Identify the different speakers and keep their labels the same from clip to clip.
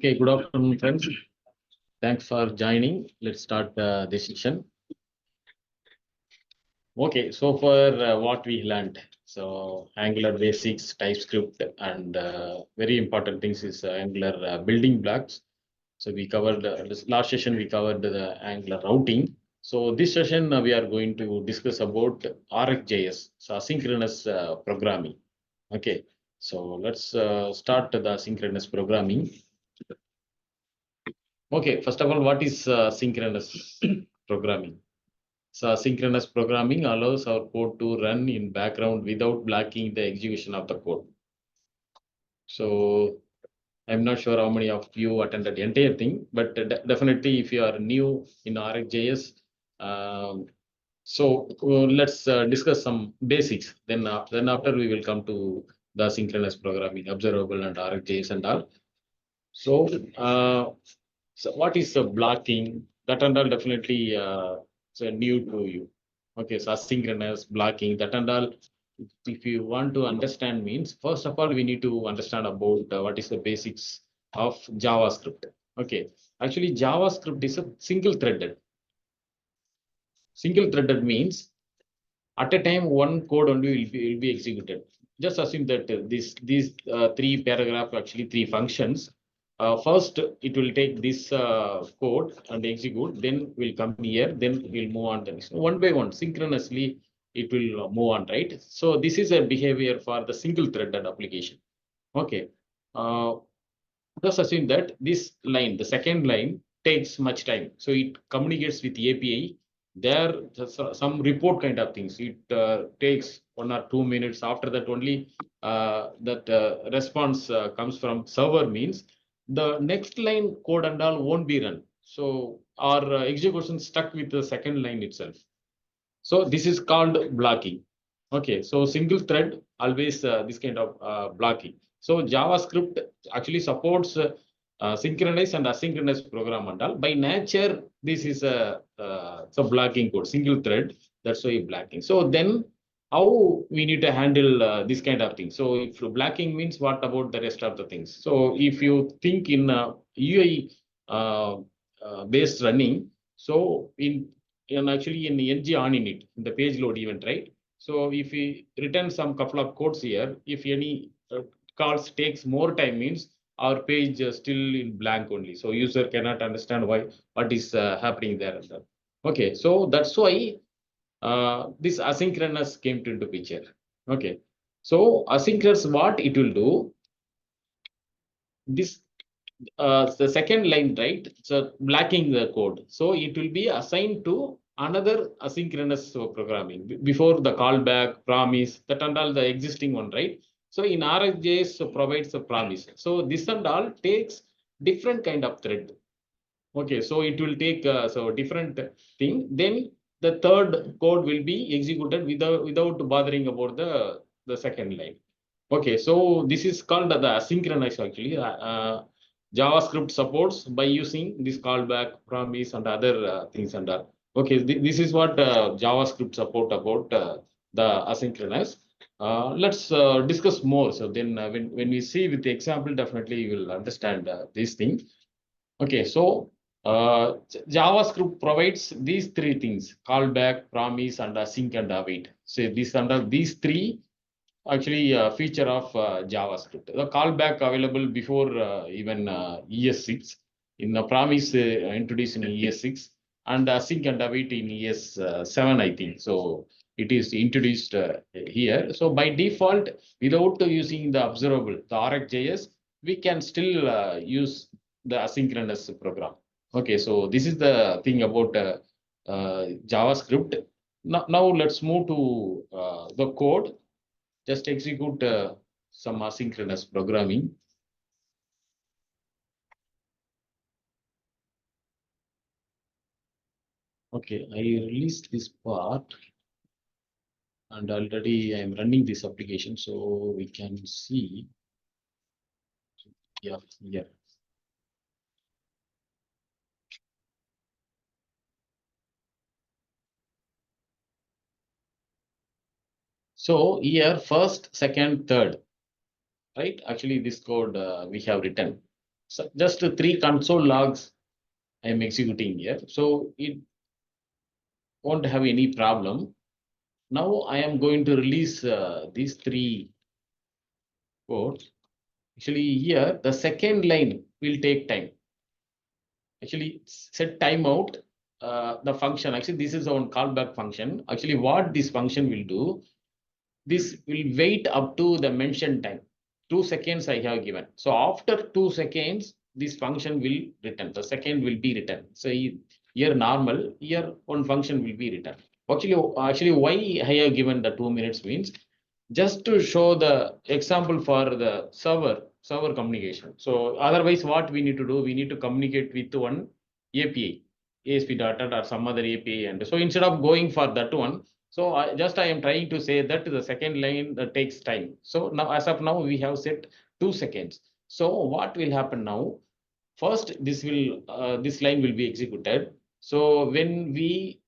Speaker 1: Okay, good afternoon, friends. Thanks for joining. Let's start this session. Okay, so for what we learned, so Angular basics, TypeScript, and very important things is Angular building blocks. So we covered this last session. We covered the Angular routing. So this session we are going to discuss about RxJS, so asynchronous programming. Okay, so let's start the asynchronous programming. Okay, first of all, what is synchronous programming? So synchronous programming allows our code to run in background without blocking the execution of the code. So I'm not sure how many of you attended the entire thing, but definitely if you are new in RxJS, so let's discuss some basics. Then after we will come to the synchronous programming, observable and RxJS and all. So, so what is blocking? That and all definitely so new to you. Okay, so asynchronous blocking, that and all. If you want to understand means, first of all, we need to understand about what is the basics of JavaScript. Okay, actually JavaScript is a single-threaded. Single-threaded means at a time one code only will be executed. Just assume that these three paragraph, actually three functions. First, it will take this code and execute, then we'll come here, then we'll move on the next. One by one, synchronously, it will move on, right? So this is a behavior for the single-threaded application. Okay. Just assume that this line, the second line, takes much time. So it communicates with the API. There, some report kind of things. It takes 1 or 2 minutes. After that, only that response comes from server means the next line code and all won't be run. So our execution stuck with the second line itself. So this is called blocking. Okay, so single thread always this kind of blocking. So JavaScript actually supports synchronous and asynchronous program and all. By nature, this is a blocking code, single thread. That's why blocking. So then, how we need to handle this kind of thing? So if blocking means, what about the rest of the things? So if you think in UI based running, so in actually in ng on in it, in the page load event, right? So if we return some couple of codes here, if any calls takes more time means our page still in blank only. So user cannot understand what is happening there. Okay, so that's why this asynchronous came into picture. Okay, so asynchronous, what it will do, this the second line, right? So blocking the code. So it will be assigned to another asynchronous programming before the callback, promise, that and all the existing one, right? So in RxJS provides a promise. So this and all takes different kind of thread. Okay, so it will take so different thing. Then the third code will be executed without bothering about the second line. Okay, so this is called the asynchronous actually. JavaScript supports by using this callback, promise, and other things and all. Okay, this is what JavaScript support about the asynchronous. Let's discuss more. So then when we see with the example, definitely you will understand these things. Okay, so JavaScript provides these three things: callback, promise, and async and await. So these under these three actually feature of JavaScript. The callback available before even ES6, in the promise introduced in ES6, and async and await in ES7, I think. So it is introduced here. So by default, without using the observable, the RxJS, we can still use the asynchronous program. Okay, so this is the thing about JavaScript. Now let's move to the code. Just execute some asynchronous programming. Okay, I released this part and already I'm running this application, so we can see. Yeah, here. So here, first, second, third, right? Actually, this code we have written. So just three console logs I am executing here. So it won't have any problem. Now I am going to release these three codes. Actually, here the second line will take time. Actually, set timeout. The function, actually, this is on callback function. Actually, what this function will do, this will wait up to the mentioned time. 2 seconds I have given. So after 2 seconds, this function will return. The second will be returned. So here normal, here one function will be returned. Actually, why I have given the 2 minutes means just to show the example for the server communication. So otherwise, what we need to do, we need to communicate with one API, ASP.NET or some other API. And so instead of going for that one, so I am trying to say that the second line takes time. So now, as of now, we have set 2 seconds. So what will happen now? First, this line will be executed. So when we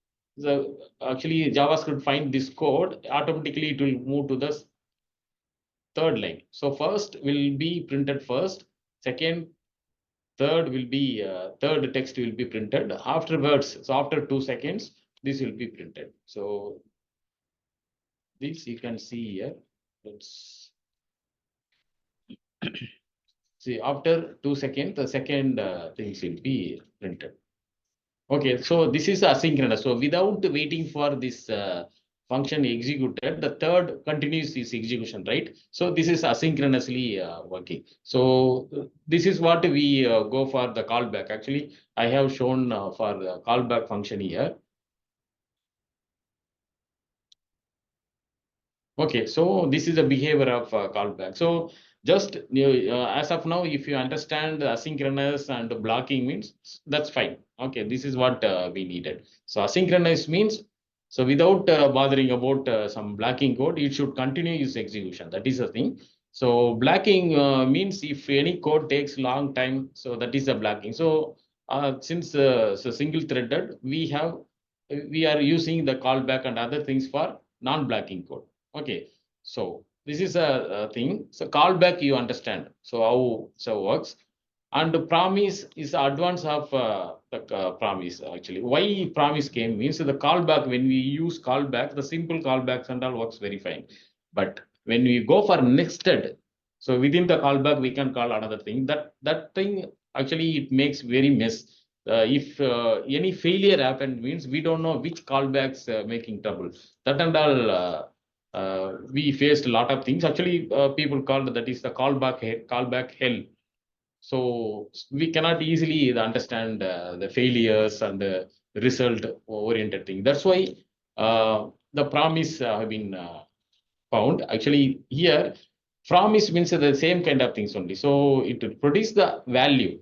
Speaker 1: actually JavaScript find this code, automatically it will move to the third line. So first will be printed first. Second, third will be third text will be printed afterwards. So after 2 seconds, this will be printed. So this you can see here. Let's see, after 2 seconds, the second things will be printed. Okay, so this is asynchronous. So without waiting for this function executed, the third continues this execution, right? So this is asynchronously working. So this is what we go for the callback. Actually, I have shown for the callback function here. Okay, so this is the behavior of callback. So just as of now, if you understand asynchronous and blocking means, that's fine. Okay, this is what we needed. So asynchronous means, so without bothering about some blocking code, it should continue its execution. That is the thing. So blocking means if any code takes long time, so that is the blocking. So since so single threaded, we are using the callback and other things for non-blocking code. Okay, so this is a thing. So callback you understand. So how so works, and the promise is advance of the promise. Actually, why promise came means the callback. When we use callback, the simple callbacks and all works very fine. But when we go for nested, so within the callback we can call another thing. That thing actually it makes very mess. If any failure happened means we don't know which callbacks making trouble. That and all. We faced a lot of things. Actually, people called that is the callback hell. So we cannot easily understand the failures and the result oriented thing. That's why the promise have been found. Actually, here promise means the same kind of things only. So it will produce the value,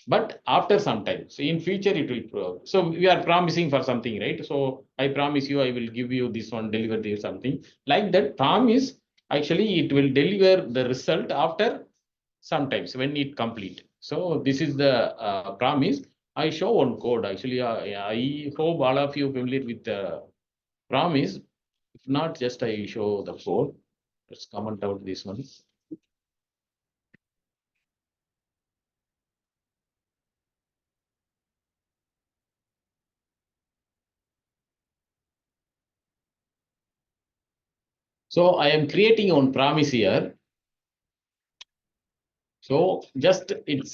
Speaker 1: but after some time. So in future it will so we are promising for something, right? So I promise you I will give you this one, deliver this something like that. Promise actually it will deliver the result after sometimes when it complete. So this is the promise. I show one code. Actually, I hope all of you familiar with the promise. If not, just I show the code. Let's comment out this one. So I am creating one promise here. So just it's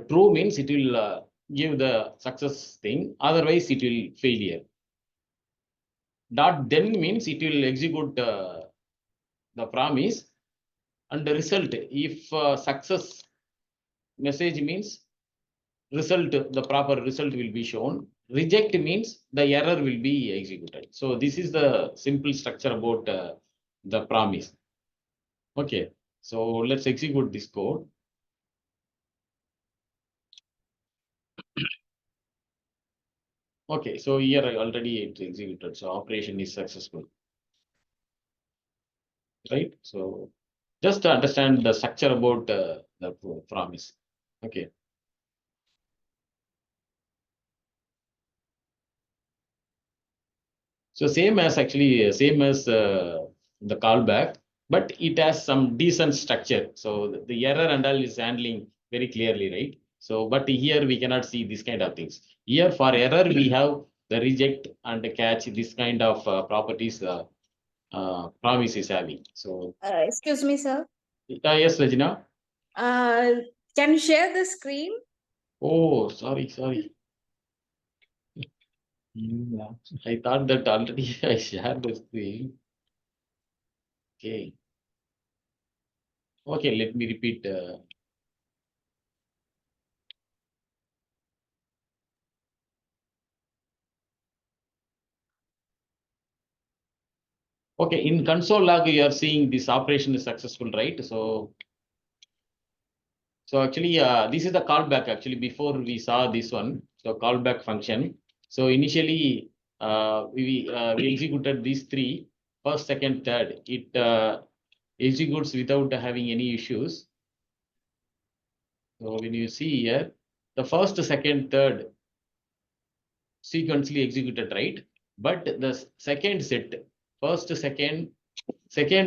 Speaker 1: true means it will give the success thing. Otherwise, it will failure. Dot then means it will execute the promise and the result. If success message means result, the proper result will be shown. Reject means the error will be executed. So this is the simple structure about the promise. Okay, so let's execute this code. Okay, so here I already it executed. So operation is successful, right? So just to understand the structure about the promise. Okay. So same as actually same as the callback, but it has some decent structure. So the error and all is handling very clearly, right? So, but here we cannot see this kind of things. Here for error, we have the reject and the catch, this kind of properties promise is having. So,
Speaker 2: Excuse me, sir.
Speaker 1: yes, Regina.
Speaker 2: Uh, can you share the screen?
Speaker 1: Oh, sorry. Yeah. I thought that already I shared the screen. Okay. Okay, let me repeat. Okay, in console log, you are seeing this operation is successful, right? So actually, this is the callback. Actually, before we saw this one, so callback function. So initially, we executed these three, first, second, third. It executes without having any issues. So when you see here, the first, second, third sequentially executed, right? But the second set, first, second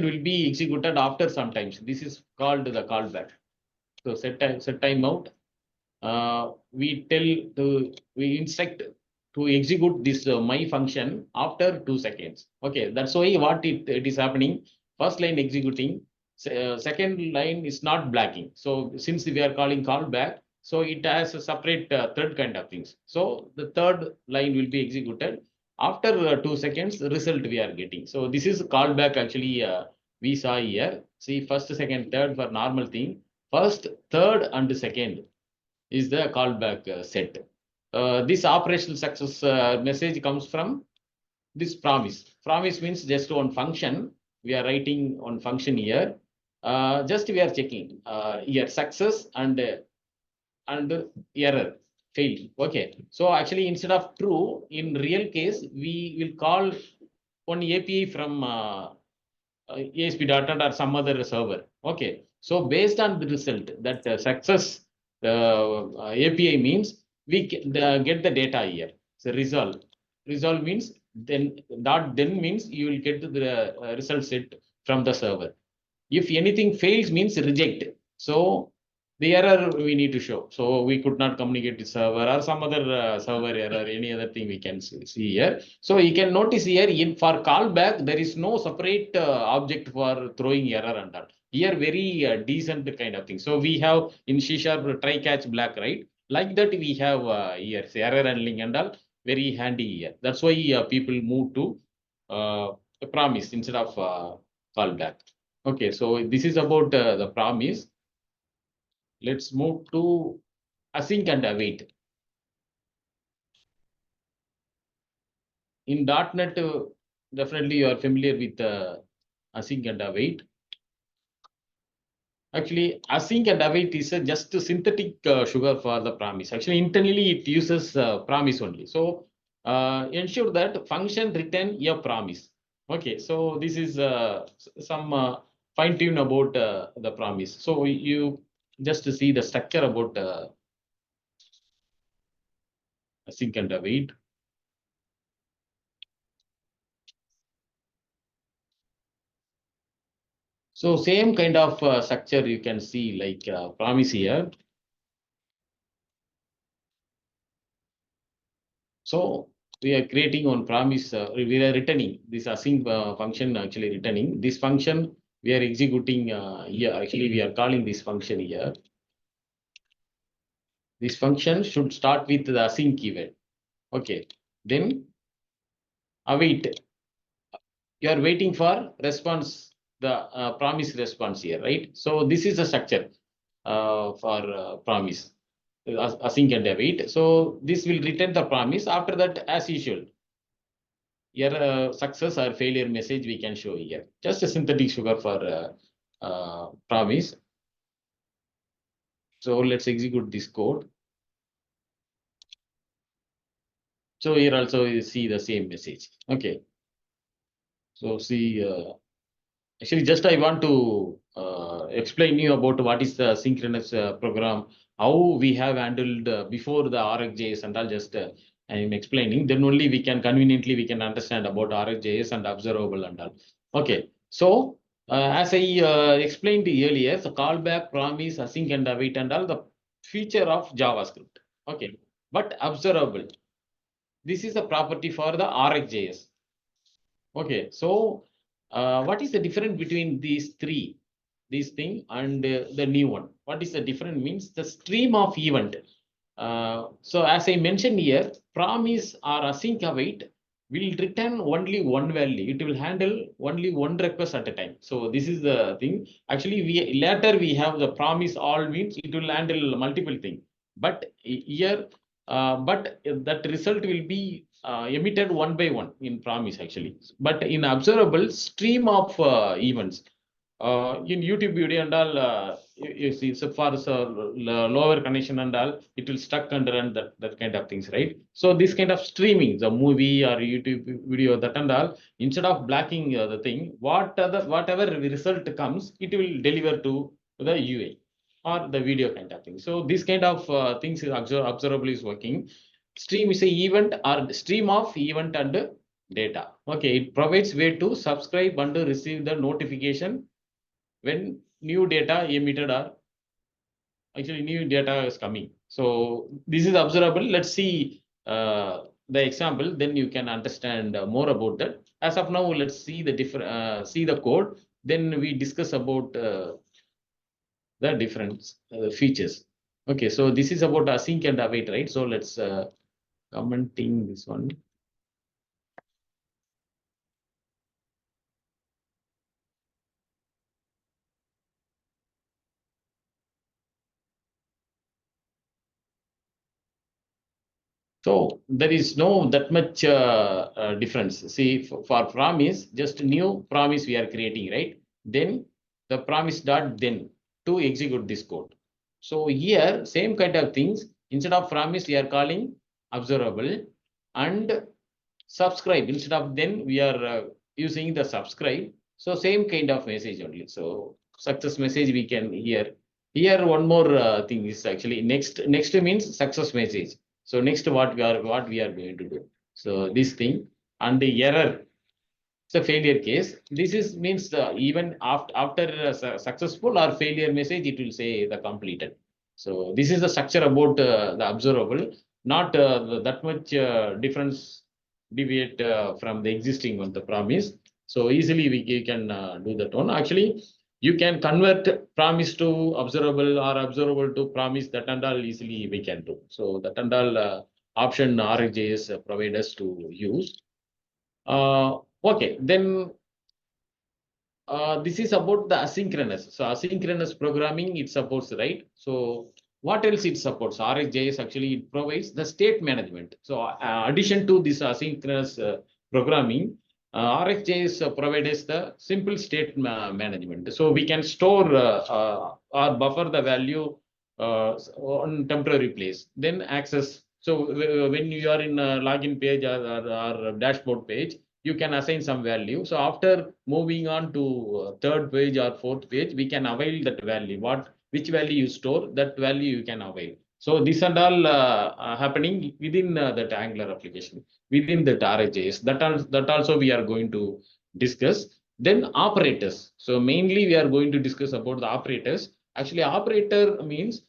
Speaker 1: will be executed after sometimes. This is called the callback. So set timeout. We instruct to execute this my function after 2 seconds. Okay, that's why what it is happening. First line executing, second line is not blacking. So since we are calling callback, so it has a separate thread kind of things. So the third line will be executed after 2 seconds. The result we are getting. So this is callback actually. We saw here. See first, second, third for normal thing. First, third, and second is the callback set. This operational success message comes from this promise. Promise means just one function. We are writing on function here. Just we are checking here success and error failed. Okay. So actually instead of true, in real case, we will call one API from ASP.NET or some other server. Okay. So based on the result that success API means we get the data here. So resolve. Resolve means then means you will get the result set from the server. If anything fails means reject. So the error we need to show. So we could not communicate with server or some other server error, any other thing we can see here. So you can notice here in for callback, there is no separate object for throwing error and all. Here very decent kind of thing. So we have in C# try catch black, right? Like that we have here say error handling and all very handy here. That's why people move to a promise instead of callback. Okay, so this is about the promise. Let's move to async and await. In .NET, definitely you are familiar with async and await. Actually, async and await is just a synthetic sugar for the promise. Actually, internally it uses promise only. So ensure that function return a promise. Okay, so this is some fine tune about the promise. So you just to see the structure about async and await. So same kind of structure you can see like promise here. So we are creating on promise, we are returning this async function actually returning. This function we are executing here. Actually, we are calling this function here. This function should start with the async event. Okay, then await. You are waiting for response, the promise response here, right? So this is the structure for promise, async and await. So this will return the promise. After that, as usual, your success or failure message we can show here. Just a synthetic sugar for promise. So let's execute this code. So here also you see the same message. Okay. So see. Actually, just I want to explain you about what is the synchronous program, how we have handled before the RxJS and all. Just I am explaining. Then only we can conveniently we can understand about RxJS and observable and all. Okay. So as I explained earlier, the callback, promise, async and await and all the feature of JavaScript. Okay, but observable. This is a property for the RxJS. Okay, so what is the difference between these three, this thing and the new one? What is the difference means the stream of event. So as I mentioned here, promise or async await will return only one value. It will handle only one request at a time. So this is the thing. Actually, we later we have the promise all means it will handle multiple things. But here, but that result will be emitted one by one in promise actually. But in observable stream of events, in YouTube video and all, you see, so far so lower connection and all, it will stuck under and that kind of things, right? So this kind of streaming, the movie or YouTube video, that and all, instead of blocking the thing, whatever result comes, it will deliver to the UA or the video kind of thing. So this kind of things is observable is working. Stream is a event or stream of event and data. Okay, it provides way to subscribe and receive the notification when new data emitted or actually new data is coming. So this is observable. Let's see the example, then you can understand more about that. As of now, let's see the different see the code. Then we discuss about the different features. Okay, so this is about async and await, right? So let's commenting this one. So there is no that much difference. See, for promise, just new promise we are creating, right? Then the promise dot then to execute this code. So here, same kind of things. Instead of promise, we are calling observable and subscribe. Instead of then, we are using the subscribe. So same kind of message only. So success message we can hear. Here one more thing is actually next means success message. So next what we are going to do. So this thing and the error. It's a failure case. This is means even after successful or failure message, it will say the completed. So this is the structure about the observable, not that much difference deviate from the existing one, the promise. So easily we can do that one. Actually, you can convert promise to observable or observable to promise, that and all easily we can do. So that and all option RxJS provide us to use. Okay, then this is about the asynchronous. So asynchronous programming it supports, right? So what else it supports? RxJS actually it provides the state management. So addition to this asynchronous programming, RxJS provides the simple state management. So we can store or buffer the value on temporary place, then access. So when you are in a login page or dashboard page, you can assign some value. So after moving on to third page or fourth page, we can avail that value. Which value you store, that value you can avail. So this and all happening within that Angular application, within that RxJS. That also we are going to discuss. Then operators. So mainly we are going to discuss about the operators. Actually, operator means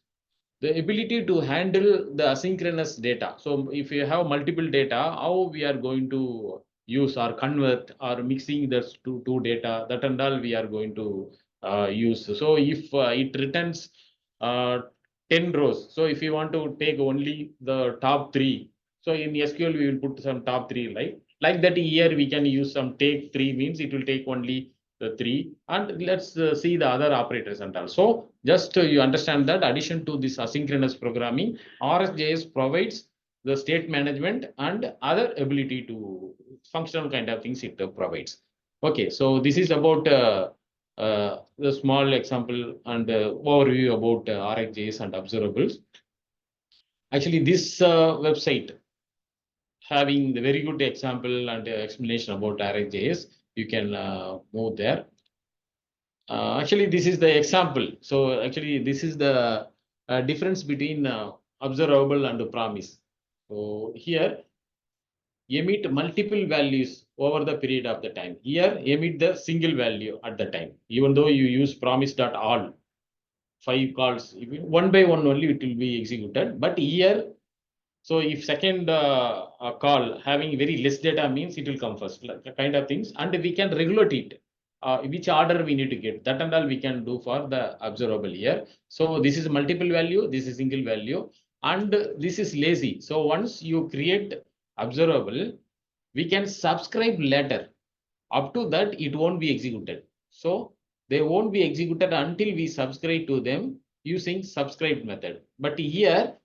Speaker 1: the ability to handle the asynchronous data. So if you have multiple data, how we are going to use or convert or mixing the two data, that and all we are going to use. So if it returns uh, 10 rows, so if you want to take only the top three, so in SQL we will put some top three, right? Like that here we can use some take three means it will take only the three, and let's see the other operators and also just you understand that addition to this asynchronous programming, RxJS provides the state management and other ability to functional kind of things it provides. Okay, so this is about the small example and overview about RxJS and observables. Actually, this website having the very good example and explanation about RxJS, you can move there. Actually, this is the example. So actually, this is the difference between observable and promise. So here, emit multiple values over the period of the time. Here, emit the single value at the time, even though you use promise.all. 5 calls, one by one only it will be executed. But here, so if second call having very less data means it will come first, like kind of things, and we can regulate it. Which order we need to get, that and all we can do for the observable here. So this is multiple value, this is single value, and this is lazy. So once you create observable, we can subscribe later. Up to that, it won't be executed. So they won't be executed until we subscribe to them using subscribe method. But here,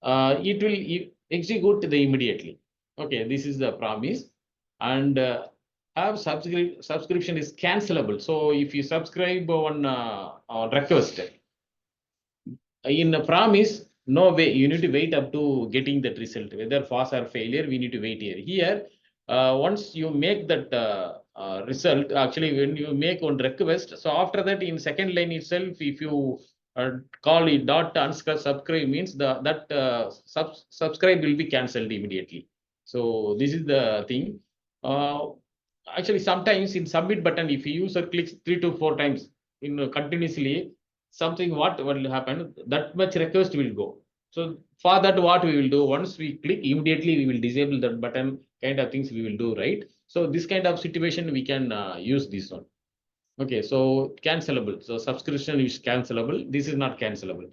Speaker 1: it will execute the immediately. Okay, this is the promise. And have subscription is cancelable. So if you subscribe on request, in a promise, no way, you need to wait up to getting that result, whether false or failure, we need to wait here. Here, once you make that result, actually when you make one request, so after that in second line itself, if you call it dot unsubscribe means that subscribe will be cancelled immediately. So this is the thing. Actually, sometimes in submit button, if user clicks 3 to 4 times in continuously, something what will happen, that much request will go. So for that, what we will do, once we click, immediately we will disable that button, kind of things we will do, right? So this kind of situation, we can use this one. Okay, so cancelable. So subscription is cancelable. This is not cancelable.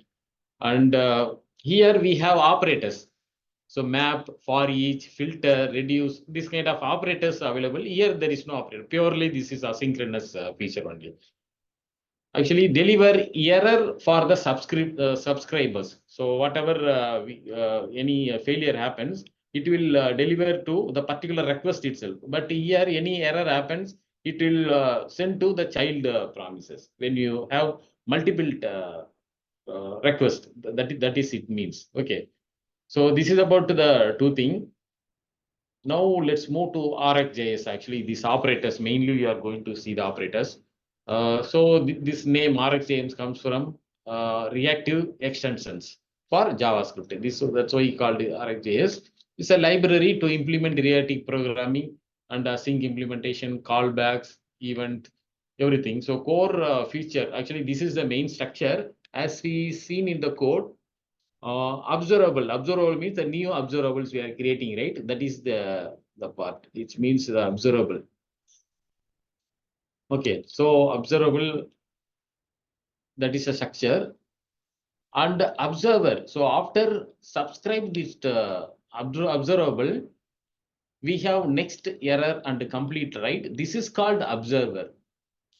Speaker 1: And here we have operators. So map, for each, filter, reduce, this kind of operators available. Here there is no operator. Purely this is asynchronous feature only. Actually deliver error for the subscribers. So whatever any failure happens, it will deliver to the particular request itself. But here any error happens, it will send to the child promises. When you have multiple request, that is it means. Okay. So this is about the two thing. Now let's move to RxJS. Actually, these operators, mainly you are going to see the operators. So this name RxJS comes from reactive extensions for JavaScript. That's why he called it RxJS. It's a library to implement reactive programming and async implementation, callbacks, event, everything. So core feature, actually, this is the main structure as we seen in the code. Observable means the new observables we are creating, right? That is the part, which means the observable. Okay, so observable, that is a structure. And observer, so after subscribe this observable, we have next error and complete, right? This is called observer.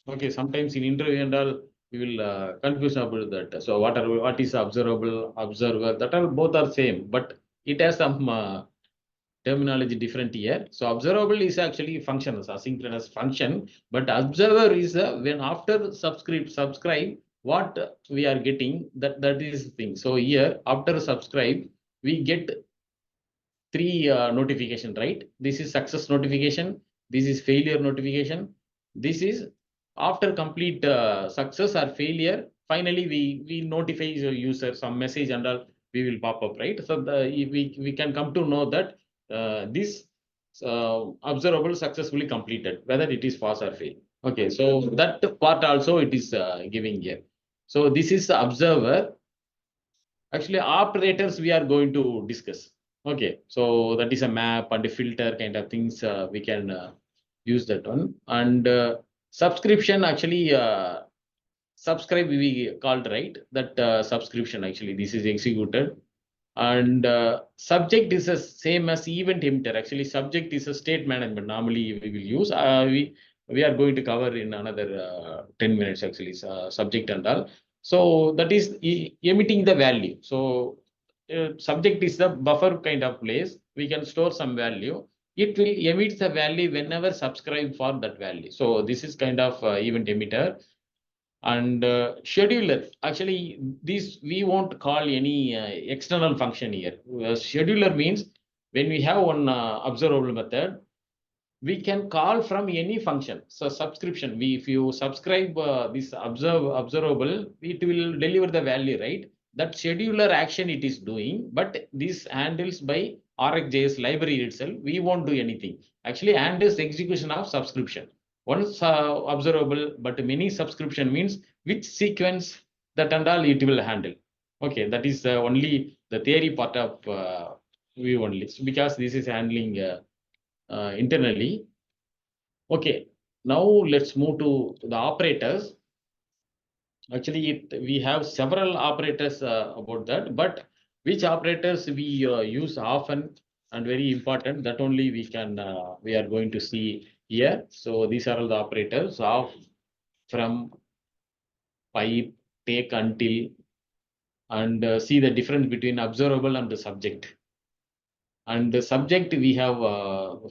Speaker 1: Okay, sometimes in interview and all, we will confuse about that. So what is observable, observer, that are both are same, but it has some terminology different here. So observable is actually function, asynchronous function, but observer is when after subscribe, what we are getting, that is the thing. So here after subscribe, we get three notification, right? This is success notification, this is failure notification, this is after complete success or failure, finally we notify the user some message and all, we will pop up, right? So we can come to know that this observable successfully completed, whether it is pass or fail. Okay, so that part also it is giving here. So this is the observer. Actually, operators we are going to discuss. Okay, so that is a map and a filter kind of things. We can use that one. And subscription, actually, subscribe we called, right? That subscription, actually, this is executed. And subject is the same as event emitter. Actually, subject is a state management. Normally, we will use. We are going to cover in another 10 minutes, actually, subject and all. So that is emitting the value. So subject is the buffer kind of place. We can store some value. It will emit the value whenever subscribe for that value. So this is kind of event emitter. And scheduler, actually, this we won't call any external function here. Scheduler means when we have one observable method, we can call from any function. So subscription, if you subscribe this observable, it will deliver the value, right? That scheduler action it is doing, but this handles by RxJS library itself. We won't do anything. Actually, handles execution of subscription. One observable, but many subscription means which sequence that and all it will handle. Okay, that is only the theory part of view only, because this is handling internally. Okay, now let's move to the operators. Actually, we have several operators about that, but which operators we use often and very important, that only we are going to see here. So these are all the operators of, from, pipe, take, until, and see the difference between observable and the subject. And the subject, we have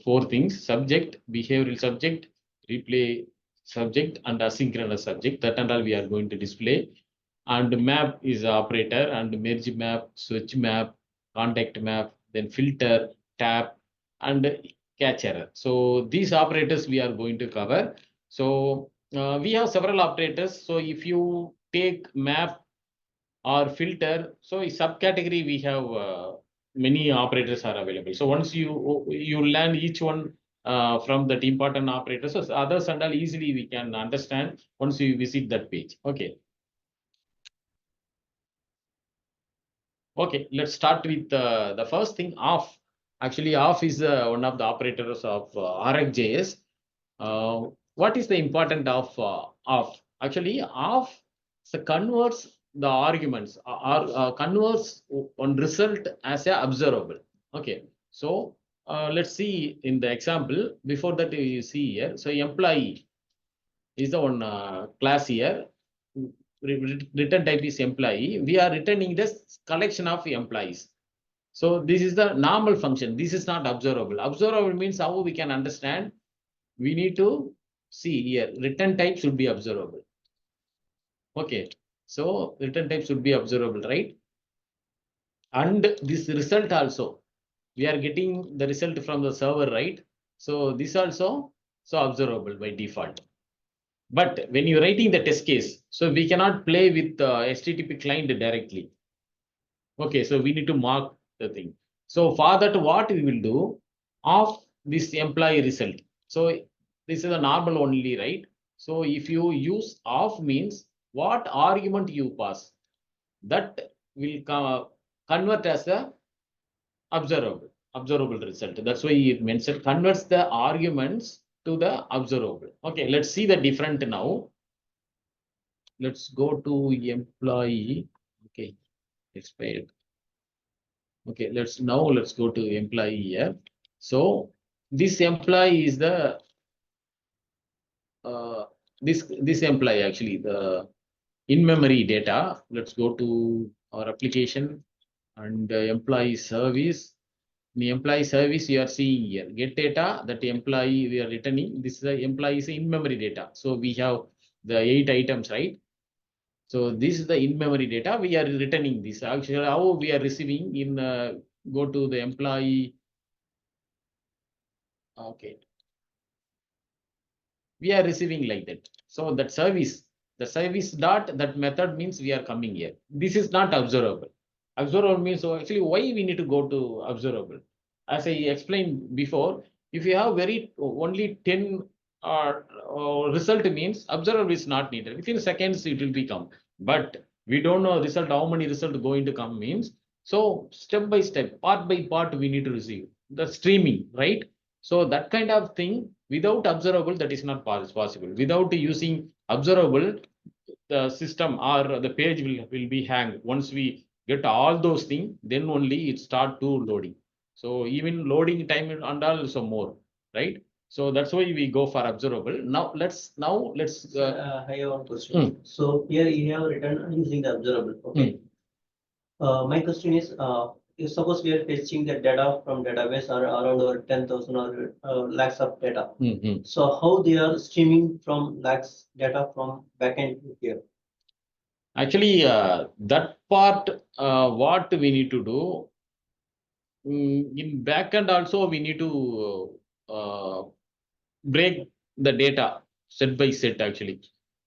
Speaker 1: four things: subject, behavioral subject, replay subject, and asynchronous subject. That and all we are going to display. And map is operator, and merge map, switch map, contact map, then filter, tap, and catch error. So these operators we are going to cover. So we have several operators. So if you take map or filter, so in subcategory we have many operators are available. So once you learn each one from that important operators, so others and all easily we can understand once you visit that page. Okay. Okay, let's start with the first thing, off. Actually, off is one of the operators of RxJS. What is the important of off? Actually, off converts the arguments or converts one result as a observable. Okay, so let's see in the example. Before that, you see here. So employee is the one class here. Return type is employee. We are returning this collection of employees. So this is the normal function. This is not observable. Observable means how we can understand. We need to see here. Return type should be observable. Okay. So return type should be observable, right? And this result also, we are getting the result from the server, right? So this also so observable by default. But when you're writing the test case, so we cannot play with the HTTP client directly. Okay, so we need to mark the thing. So for that, what we will do, of this employee result. So this is a normal only, right? So if you use of means what argument you pass, that will convert as a observable result. That's why it mentioned converts the arguments to the observable. Okay, let's see the different now. Let's go to employee. Okay, expired. Okay, let's go to employee here. So this employee is the this employee, actually the in-memory data. Let's go to our application and employee service. In the employee service, you are seeing here get data, that employee we are returning. This is the employee's in-memory data. So we have the 8 items, right? So this is the in-memory data. We are returning this. Actually, how we are receiving in go to the employee. Okay. We are receiving like that. So that service, the service dot, that method means we are coming here. This is not observable. Observable means, so actually why we need to go to observable? As I explained before, if you have very only 10 result means observable is not needed. Within seconds it will become. But we don't know result, how many result going to come means. So step by step, part by part, we need to receive the streaming, right? So that kind of thing without observable, that is not possible. Without using observable, the system or the page will be hanged. Once we get all those things, then only it start to loading. So even loading time and all also more, right? So that's why we go for observable. Now let's
Speaker 3: I have one question. So here you have written using the observable. Okay. My question is, if suppose we are fetching the data from database or around over 10,000 or lakhs of data. So how they are streaming from lakhs data from backend to here?
Speaker 1: Actually, that part, what we need to do, in backend also we need to break the data set by set, actually.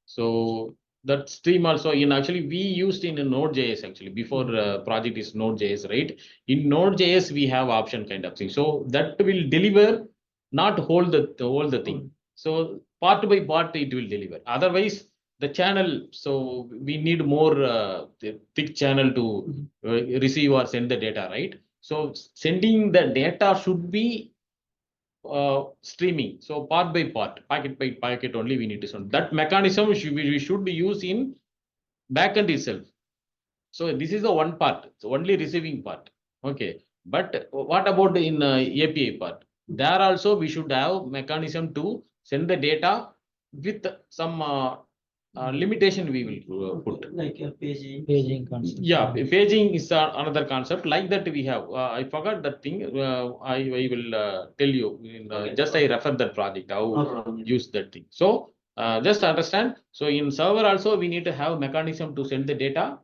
Speaker 1: So that stream also in, actually we used in a Node.js, actually before project is Node.js, right? In Node.js we have option kind of thing. So that will deliver, not hold the thing. So part by part it will deliver. Otherwise, the channel, so we need more thick channel to receive or send the data, right? So sending the data should be streaming. So part by part, packet by packet only we need to send. That mechanism we should use in backend itself. So this is the one part, so only receiving part. Okay. But what about in API part? There also we should have mechanism to send the data with some limitation we will put.
Speaker 3: Like a
Speaker 4: Paging concept.
Speaker 1: Yeah, paging is another concept like that we have. I forgot that thing. I will tell you.
Speaker 3: Okay.
Speaker 1: Just I refer that project how
Speaker 3: No problem.
Speaker 1: use that thing. So just understand. So in server also we need to have mechanism to send the data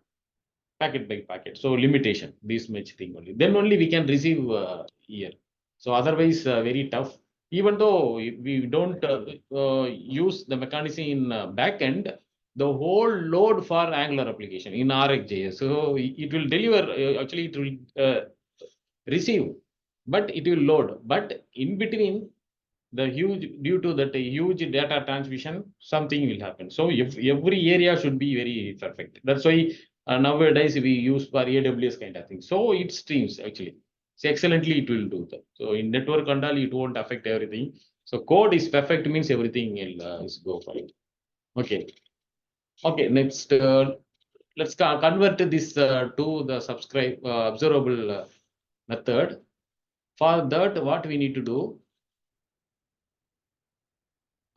Speaker 1: packet by packet. So limitation, this much thing only. Then only we can receive here. So otherwise very tough. Even though we don't use the mechanism in backend, the whole load for Angular application in RxJS. So it will deliver, actually it will receive, but it will load. But in between, the huge, due to that huge data transmission, something will happen. So if every area should be very perfect. That's why nowadays we use for AWS kind of thing. So it streams actually. So excellently it will do that. So in network and all, it won't affect everything. So code is perfect means everything will is go for it. Okay. Okay, next let's convert this to the subscribe observable method. For that, what we need to do,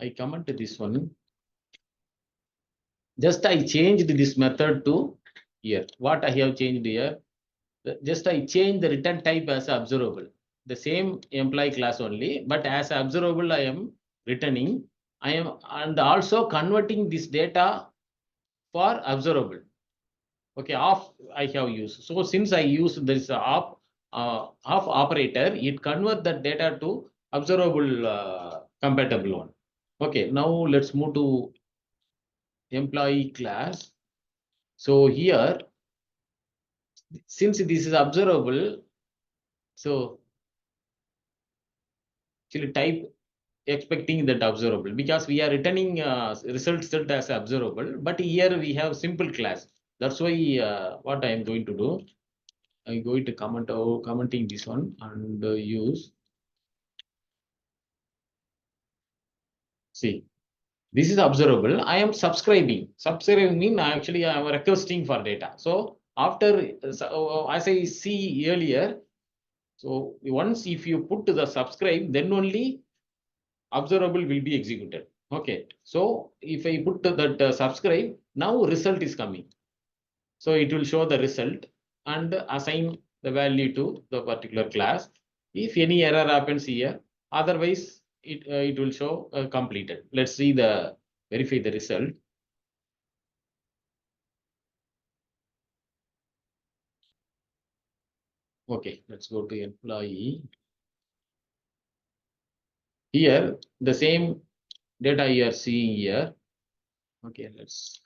Speaker 1: I comment this one. Just I changed this method to here. What I have changed here, just I changed the return type as observable. The same employee class only, but as observable I am returning. I am and also converting this data for observable. Okay, off I have used. So since I use this off operator, it convert the data to observable compatible one. Okay, now let's move to employee class. So here, since this is observable, so actually type expecting that observable because we are returning result set as observable, but here we have simple class. That's why what I am going to do, I'm going to commenting this one and use. See, this is observable. I am subscribing. Subscribing mean actually I am requesting for data. So after, as I see earlier, so once if you put to the subscribe, then only observable will be executed. Okay. So if I put to that subscribe, now result is coming. So it will show the result and assign the value to the particular class. If any error happens here, otherwise it will show completed. Let's see the verify the result. Okay, let's go to employee. Here, the same data you are seeing here. Okay, let's.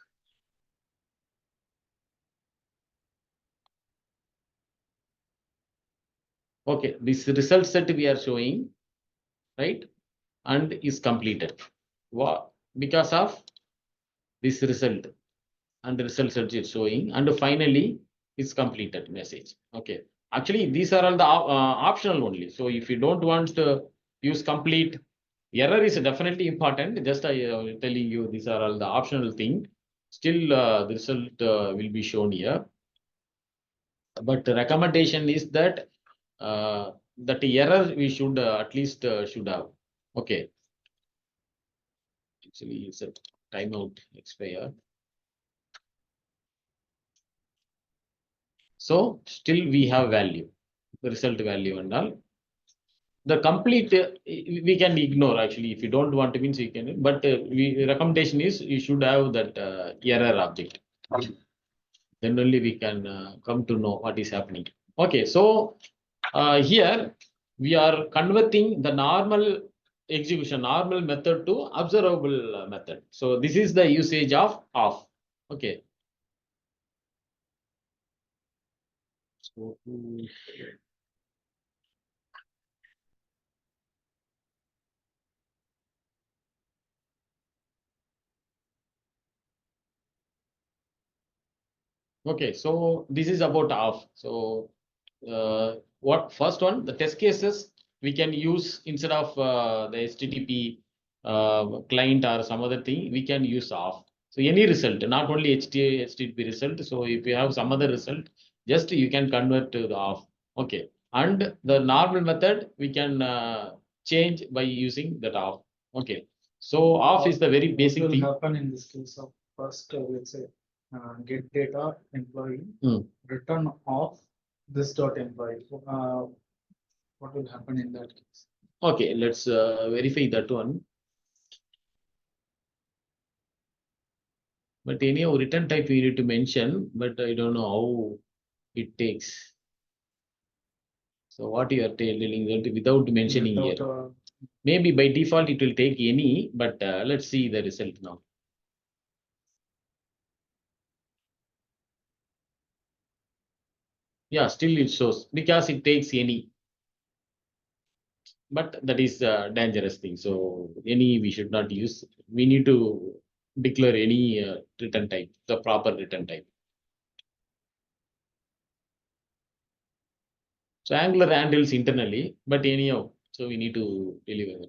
Speaker 1: Okay, this result set we are showing, right? And is completed. What? Because of this result and the result set is showing, and finally is completed message. Okay. Actually, these are all the optional only. So if you don't want to use complete, error is definitely important. Just I telling you these are all the optional thing. Still, the result will be shown here. But the recommendation is that that error we should at least should have. Okay. Actually, it's a timeout expire. So still we have value, the result value and all. The complete we can ignore actually if you don't want to means you can. But recommendation is you should have that error object. Then only we can come to know what is happening. Okay, so here we are converting the normal execution, normal method to observable method. So this is the usage of off. Okay. So, Okay, so this is about off. So what first one, the test cases we can use instead of the HTTP client or some other thing, we can use off. So any result, not only HTTP result. So if you have some other result, just you can convert to the off. Okay, and the normal method we can change by using that off. Okay, so off is the very basic
Speaker 4: What will
Speaker 1: thing.
Speaker 4: happen in this case of first, let's say, get data employee,
Speaker 1: Hmm.
Speaker 4: return off this dot employee. What will happen in that case?
Speaker 1: Okay, let's verify that one. But anyhow, return type we need to mention, but I don't know how it takes. So what you are telling that without mentioning here.
Speaker 4: Without,
Speaker 1: Maybe by default it will take any, but let's see the result now. Yeah, still it shows because it takes any. But that is a dangerous thing. So any we should not use. We need to declare any return type, the proper return type. So Angular handles internally, but anyhow, so we need to deliver.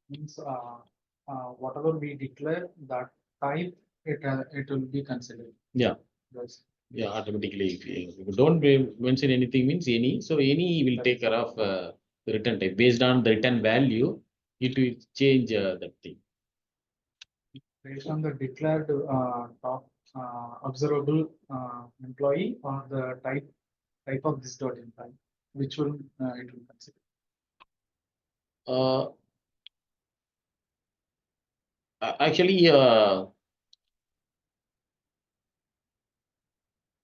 Speaker 4: means whatever we declare that type, it will be considered.
Speaker 1: Yeah.
Speaker 4: That's
Speaker 1: Yeah, automatically. If you don't mention anything means any. So any will take care of the return type. Based on the return value, it will change that thing.
Speaker 4: based on the declared top observable employee or the type of this dot employee, which will it will consider.
Speaker 1: Actually,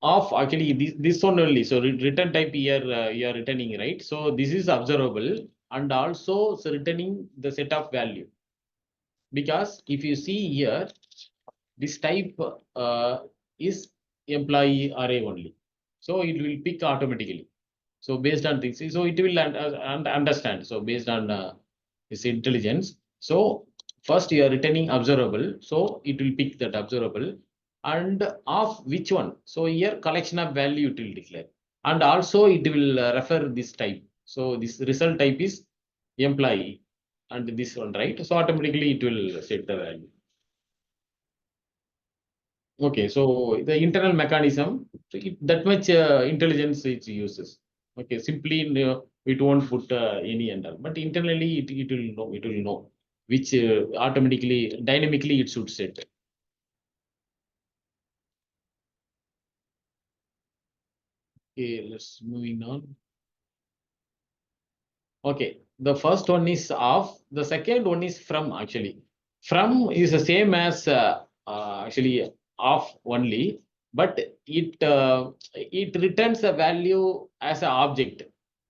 Speaker 1: of actually this one only. So return type here you are returning, right? So this is observable and also so returning the set of value. Because if you see here, this type is employee array only. So it will pick automatically. So based on things, so it will understand. So based on this intelligence. So first you are returning observable. So it will pick that observable and of which one. So here collection of value it will declare. And also it will refer this type. So this result type is employee and this one, right? So automatically it will set the value. Okay, so the internal mechanism, so that much intelligence it uses. Okay, simply it won't put any under, but internally it will know which automatically dynamically it should set. Okay, let's moving on. Okay, the first one is off. The second one is from actually. From is the same as actually off only, but it returns a value as an object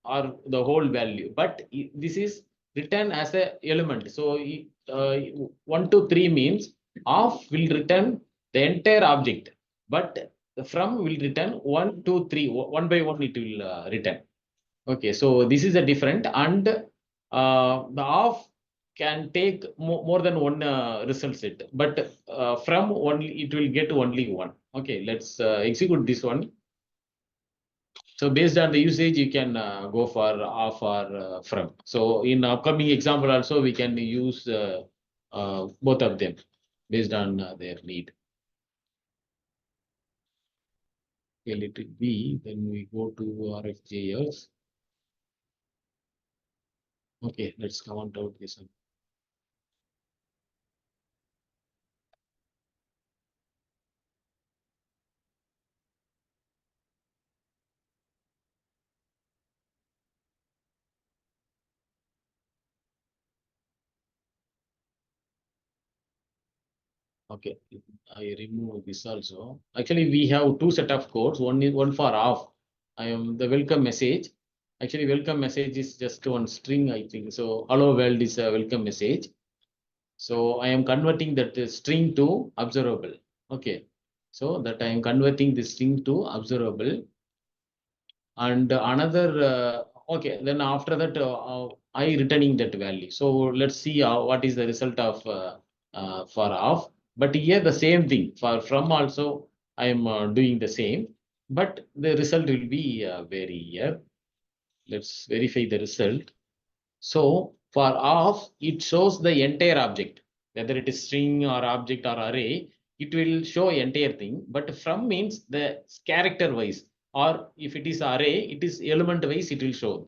Speaker 1: or the whole value. But this is written as a element. So 1 to 3 means off will return the entire object, but the from will return 1, 2, 3. One by one it will return. Okay, so this is a different and the off can take more than one result set, but from only it will get only one. Okay, let's execute this one. So based on the usage, you can go for off or from. So in upcoming example also, we can use both of them based on their need. Okay, let it be. Then we go to RFJS. Okay, let's comment out this one. Okay, I remove this also. Actually, we have two set of codes. One is one for off. I am the welcome message. Actually, welcome message is just one string, I think. So hello world is a welcome message. So I am converting that string to observable. Okay. So that I am converting this string to observable. And another okay, then after that I returning that value. So let's see what is the result of for off. But here the same thing for from also I am doing the same, but the result will be vary here. Let's verify the result. So for off, it shows the entire object, whether it is string or object or array, it will show entire thing. But from means the character wise, or if it is array, it is element wise, it will show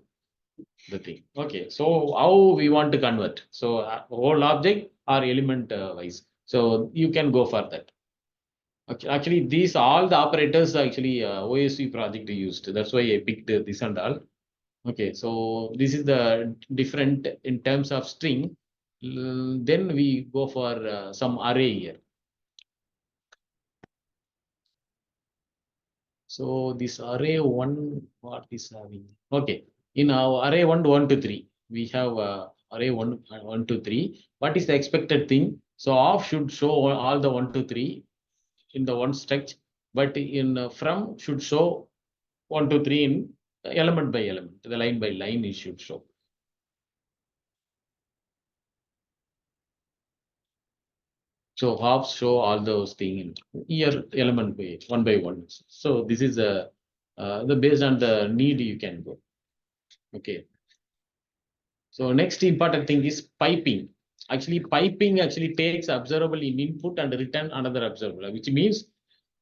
Speaker 1: the thing. Okay, so how we want to convert? So whole object or element wise. So you can go for that. Actually, these all the operators actually OSV project used. That's why I picked this and all. Okay, so this is the different in terms of string. Then we go for some array here. So this array one, what is having? Okay, in our array 1 to 3, we have array 1 to 3. What is the expected thing? So off should show all the 1 to 3 in the one stretch, but in from should show 1 to 3 in element by element. The line by line it should show. So hops show all those things here element by one. So this is the based on the need you can go. Okay. So next important thing is piping. Actually, piping actually takes observable in input and return another observable, which means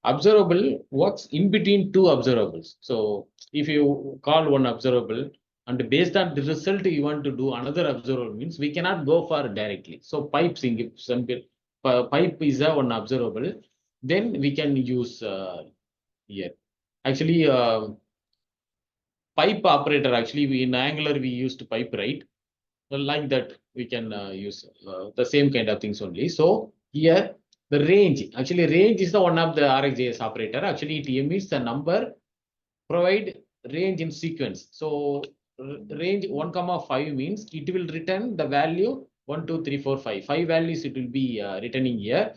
Speaker 1: observable works in between two observables. So if you call one observable and based on the result you want to do another observable means we cannot go for directly. So pipe is a one observable, then we can use here. Actually, pipe operator actually in Angular we used pipe, right? Like that we can use the same kind of things only. So here the range, actually range is the one of the RxJS operator. Actually it emits the number, provide range in sequence. So range 1,5 means it will return the value 1, 2, 3, 4, 5. 5 values it will be returning here.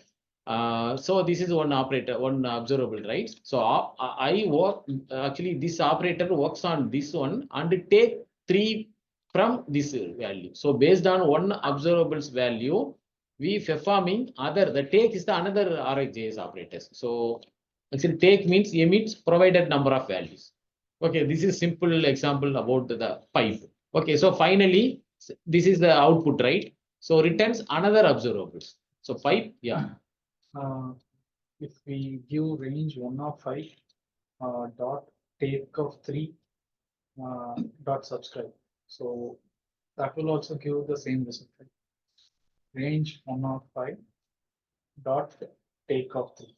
Speaker 1: So this is one operator, one observable, right? So I work actually this operator works on this one and take 3 from this value. So based on one observable's value, we performing other, the take is the another RxJS operators. So actually take means emits provided number of values. Okay, this is simple example about the pipe. Okay, so finally, this is the output, right? So returns another observables. So pipe, yeah.
Speaker 4: If we give range 1 of 5 dot take of 3 dot subscribe, so that will also give the same result. Right? Range 1 of 5 dot take of 3.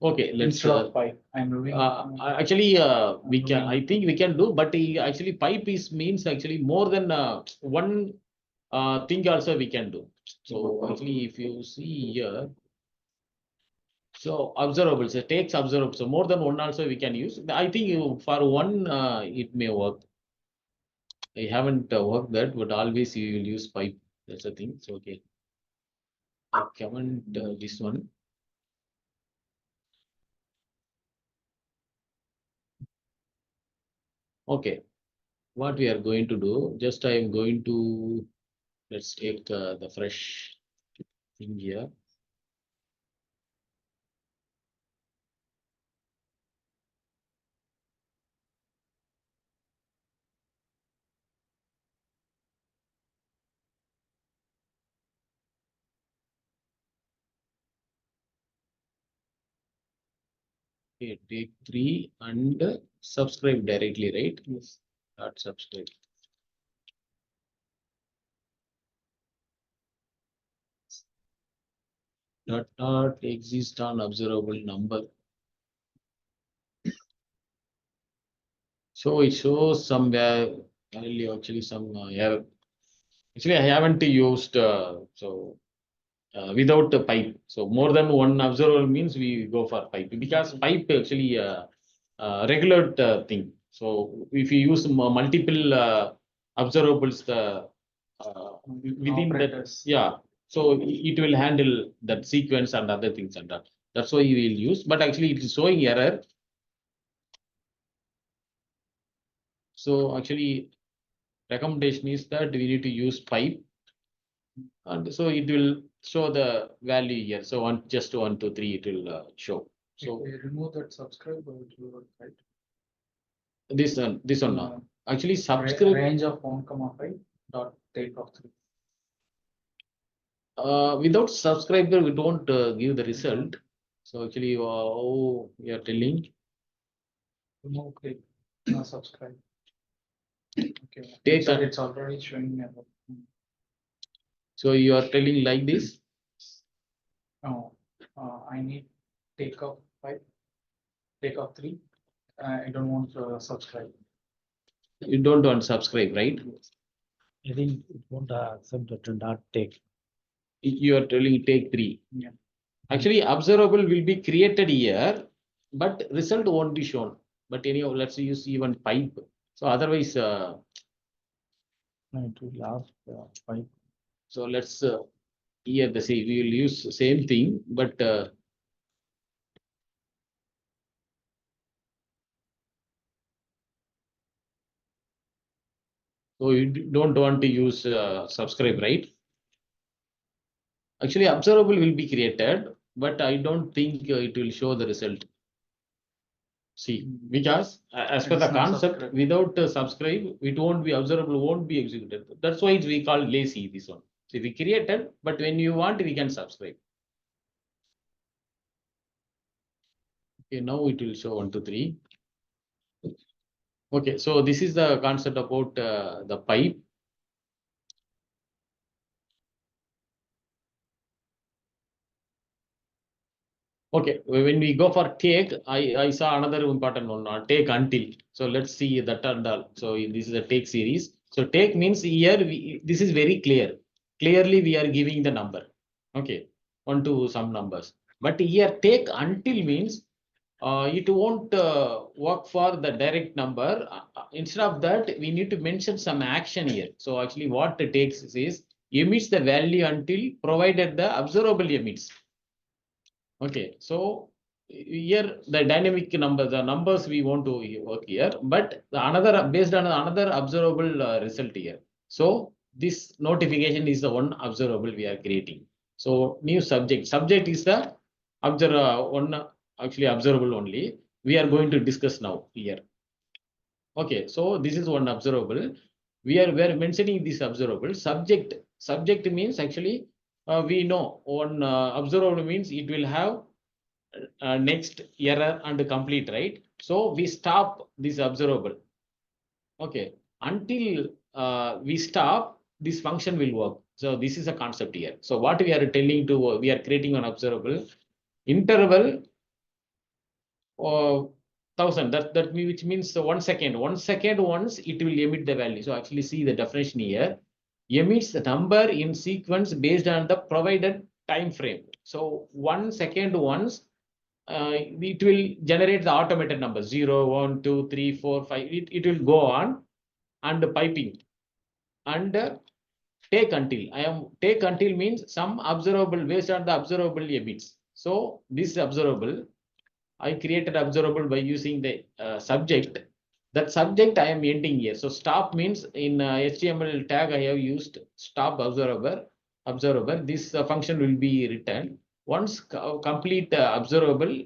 Speaker 1: Okay, let's
Speaker 4: Instead of 5, I'm moving.
Speaker 1: actually we can, I think we can do, but actually pipe is means actually more than one thing also we can do. So actually if you see here, so observables, it takes observables. So more than one also we can use. I think you for one it may work. I haven't worked that, but always you will use pipe. That's the thing. So okay. I haven't this one. Okay. What we are going to do, just I am going to, let's take the fresh thing here. Okay, take 3 and subscribe directly, right? Yes. Dot subscribe. Dot exist on observable number. So it shows some value, actually some error. Actually, I haven't used so without a pipe. So more than one observable means we go for pipe because pipe actually regular thing. So if you use multiple observables within
Speaker 4: Operators.
Speaker 1: that, yeah. So it will handle that sequence and other things and that. That's why you will use. But actually, it is showing error. So actually, recommendation is that we need to use pipe, and so it will show the value here. So just 1, 2, 3, it will show.
Speaker 4: If
Speaker 1: So
Speaker 4: we remove that subscriber, it will work, right?
Speaker 1: this one now. Actually, subscribe.
Speaker 4: Range of 1,5 dot take of 3.
Speaker 1: Without subscriber, we don't give the result. So actually, oh, you are telling.
Speaker 4: Remove take, subscribe. Okay.
Speaker 1: Take
Speaker 4: So
Speaker 1: and-
Speaker 4: it's already showing about.
Speaker 1: So you are telling like this.
Speaker 4: No, I need take of 5, take of 3. I don't want to subscribe.
Speaker 1: You don't want subscribe, right?
Speaker 5: I think it won't accept that dot take.
Speaker 1: You are telling take 3.
Speaker 4: Yeah.
Speaker 1: Actually, observable will be created here, but result won't be shown. But anyhow, let's use even pipe. So otherwise,
Speaker 5: No, it will ask 5.
Speaker 1: so let's here the same. We will use same thing, but so you don't want to use subscribe, right? Actually, observable will be created, but I don't think it will show the result. See, because as per
Speaker 4: It's
Speaker 1: the
Speaker 4: not
Speaker 1: concept,
Speaker 4: subscribe.
Speaker 1: without subscribe, it won't be observable, won't be executed. That's why we call lazy this one. So we created, but when you want, we can subscribe. Okay, now it will show 1, 2, 3. Okay, so this is the concept about the pipe. Okay, when we go for take, I saw another important one, take until. So let's see that and all. So this is a take series. So take means here, this is very clear. Clearly, we are giving the number. Okay, 1 to some numbers. But here take until means it won't work for the direct number. Instead of that, we need to mention some action here. So actually what it takes is emits the value until provided the observable emits. Okay, so here the dynamic number, the numbers we want to work here, but the another based on another observable result here. So this notification is the one observable we are creating. So new subject is the one actually observable only. We are going to discuss now here. Okay, so this is one observable. We are mentioning this observable subject. Subject means actually we know one observable means it will have next error and complete, right? So we stop this observable. Okay, until we stop, this function will work. So this is a concept here. So what we are telling to, we are creating an observable interval 1000. That which means 1 second. 1 second once it will emit the value. So actually see the definition here. Emits the number in sequence based on the provided time frame. So 1 second once it will generate the automated number 0, 1, 2, 3, 4, 5. It will go on and piping and take until. Take until means some observable based on the observable emits. So this observable, I created observable by using the subject. That subject I am ending here. So stop means in HTML tag I have used stop observer. This function will be returned. Once complete observable,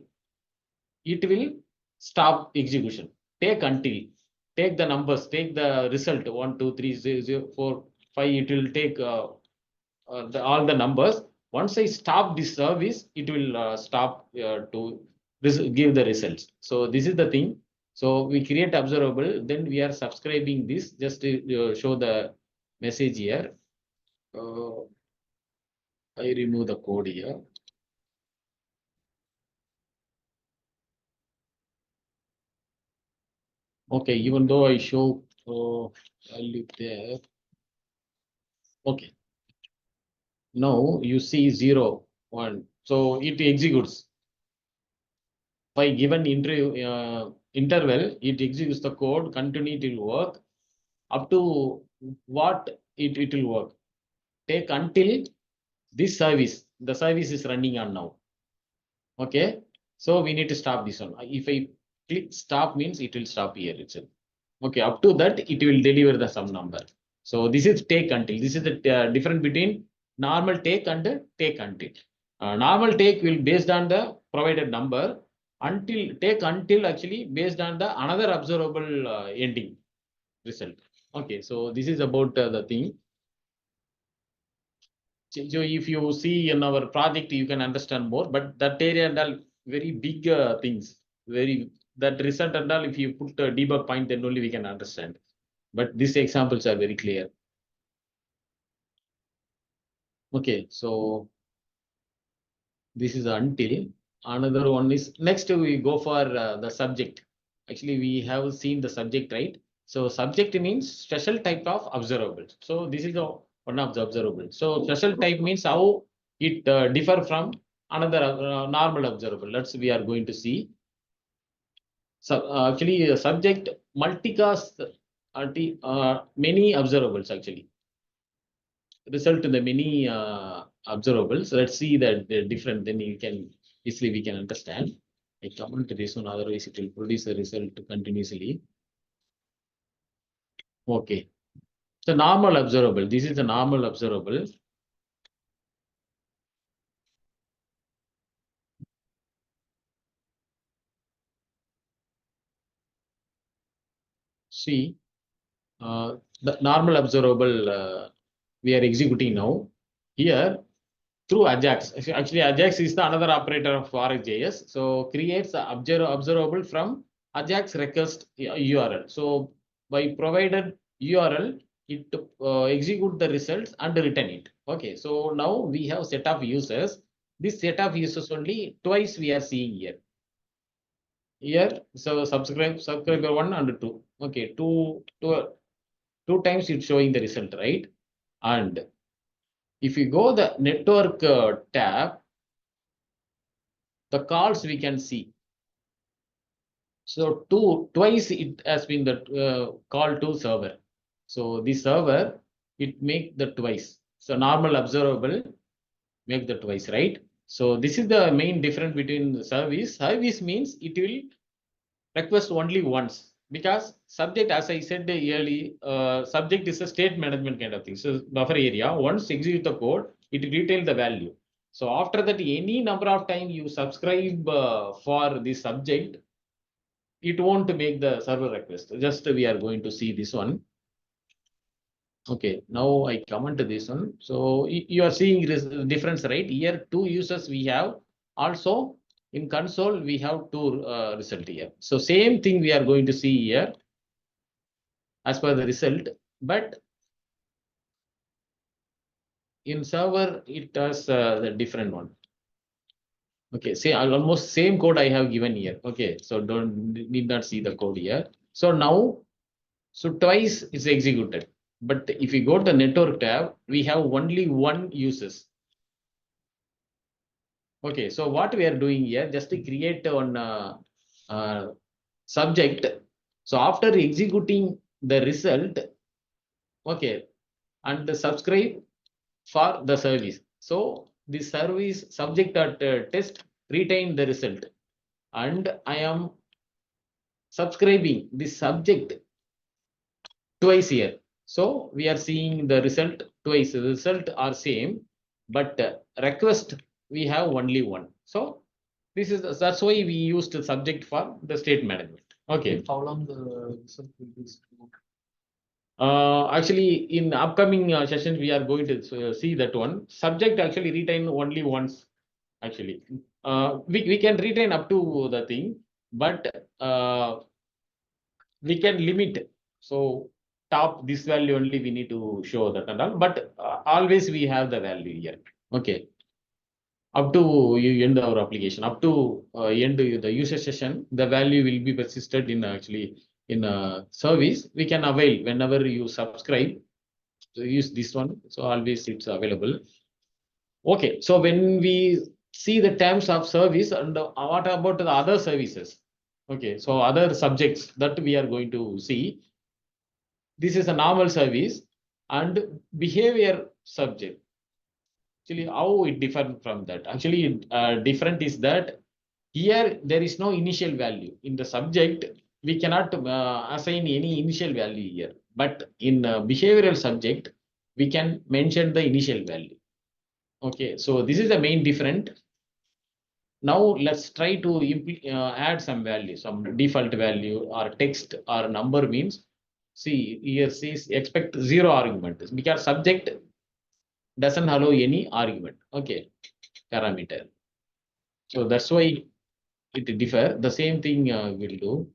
Speaker 1: it will stop execution. Take until, take the numbers, take the result 1, 2, 3, 0, 4, 5. It will take all the numbers. Once I stop this service, it will stop to give the results. So this is the thing. So we create observable, then we are subscribing this just to show the message here. I remove the code here. Okay, even though I show, I leave there. Okay. Now you see 0, 1. So it executes. By given interval, it executes the code, continue, it will work. Up to what it will work. Take until this service, the service is running on now. Okay. So we need to stop this one. If I click stop means it will stop here itself. Okay, up to that, it will deliver the some number. So this is take until. This is the difference between normal take and take until. Normal take will based on the provided number, until take until actually based on the another observable ending result. Okay, so this is about the thing. So if you see in our project, you can understand more, but that area and all very big things, very that result and all, if you put a debug point, then only we can understand. But these examples are very clear. Okay, so this is until. Another one is next we go for the subject. Actually, we have seen the subject, right? So subject means special type of observable. So this is the one of the observable. So special type means how it differ from another normal observable. That's we are going to see. So actually, subject multicast many observables actually result in the many observables. Let's see that they're different. Then you can easily we can understand. I comment this one, otherwise it will produce a result continuously. Okay. So normal observable. This is the normal observable. See, the normal observable we are executing now. Here, through Ajax. Actually, Ajax is the another operator of RxJS. So creates the observable from Ajax request URL. So by provided URL, it execute the results and return it. Okay. So now we have set of users. This set of users only twice we are seeing here. Here, so subscriber 1 and 2. Okay, two times it's showing the result, right? And if you go the network tab, the calls we can see. So twice it has been the call to server. So the server, it make the twice. So normal observable make the twice, right? So this is the main difference between the service. Service means it will request only once, because subject, as I said earlier, subject is a state management kind of thing. So buffer area, once execute the code, it retail the value. So after that, any number of time you subscribe for the subject, it won't make the server request. Just we are going to see this one. Okay, now I comment to this one. So you are seeing this difference, right? Here, two users we have. Also in console, we have two result here. So same thing we are going to see here as per the result, but in server, it has the different one. Okay, say almost same code I have given here. Okay, so need not see the code here. So now, so twice is executed. But if you go to the network tab, we have only one users. Okay, so what we are doing here, just to create one subject. So after executing the result, okay, and the subscribe for the service. So the service subject at test retain the result, and I am subscribing the subject twice here. So we are seeing the result twice. The result are same, but request we have only one. So this is that's why we used the subject for the state management. Okay.
Speaker 4: How long the result will be stored?
Speaker 1: Actually, in upcoming sessions, we are going to see that one. Subject actually retain only once. Actually, we can retain up to the thing, but we can limit. So top this value only we need to show that and all. But always we have the value here. Okay. Up to you end our application, up to end the user session, the value will be persisted in actually in a service. We can avail whenever you subscribe. So use this one. So always it's available. Okay. So when we see the terms of service and what about the other services? Okay. So other subjects that we are going to see. This is a normal service and behavior subject. Actually, how it different from that? Actually, different is that here there is no initial value in the subject. We cannot assign any initial value here, but in behavioral subject we can mention the initial value. Okay, so this is the main different. Now let's try to add some value, some default value or text or number means. See here says expect 0 argument because subject doesn't allow any argument. Okay, parameter. So that's why it differ. The same thing we'll do.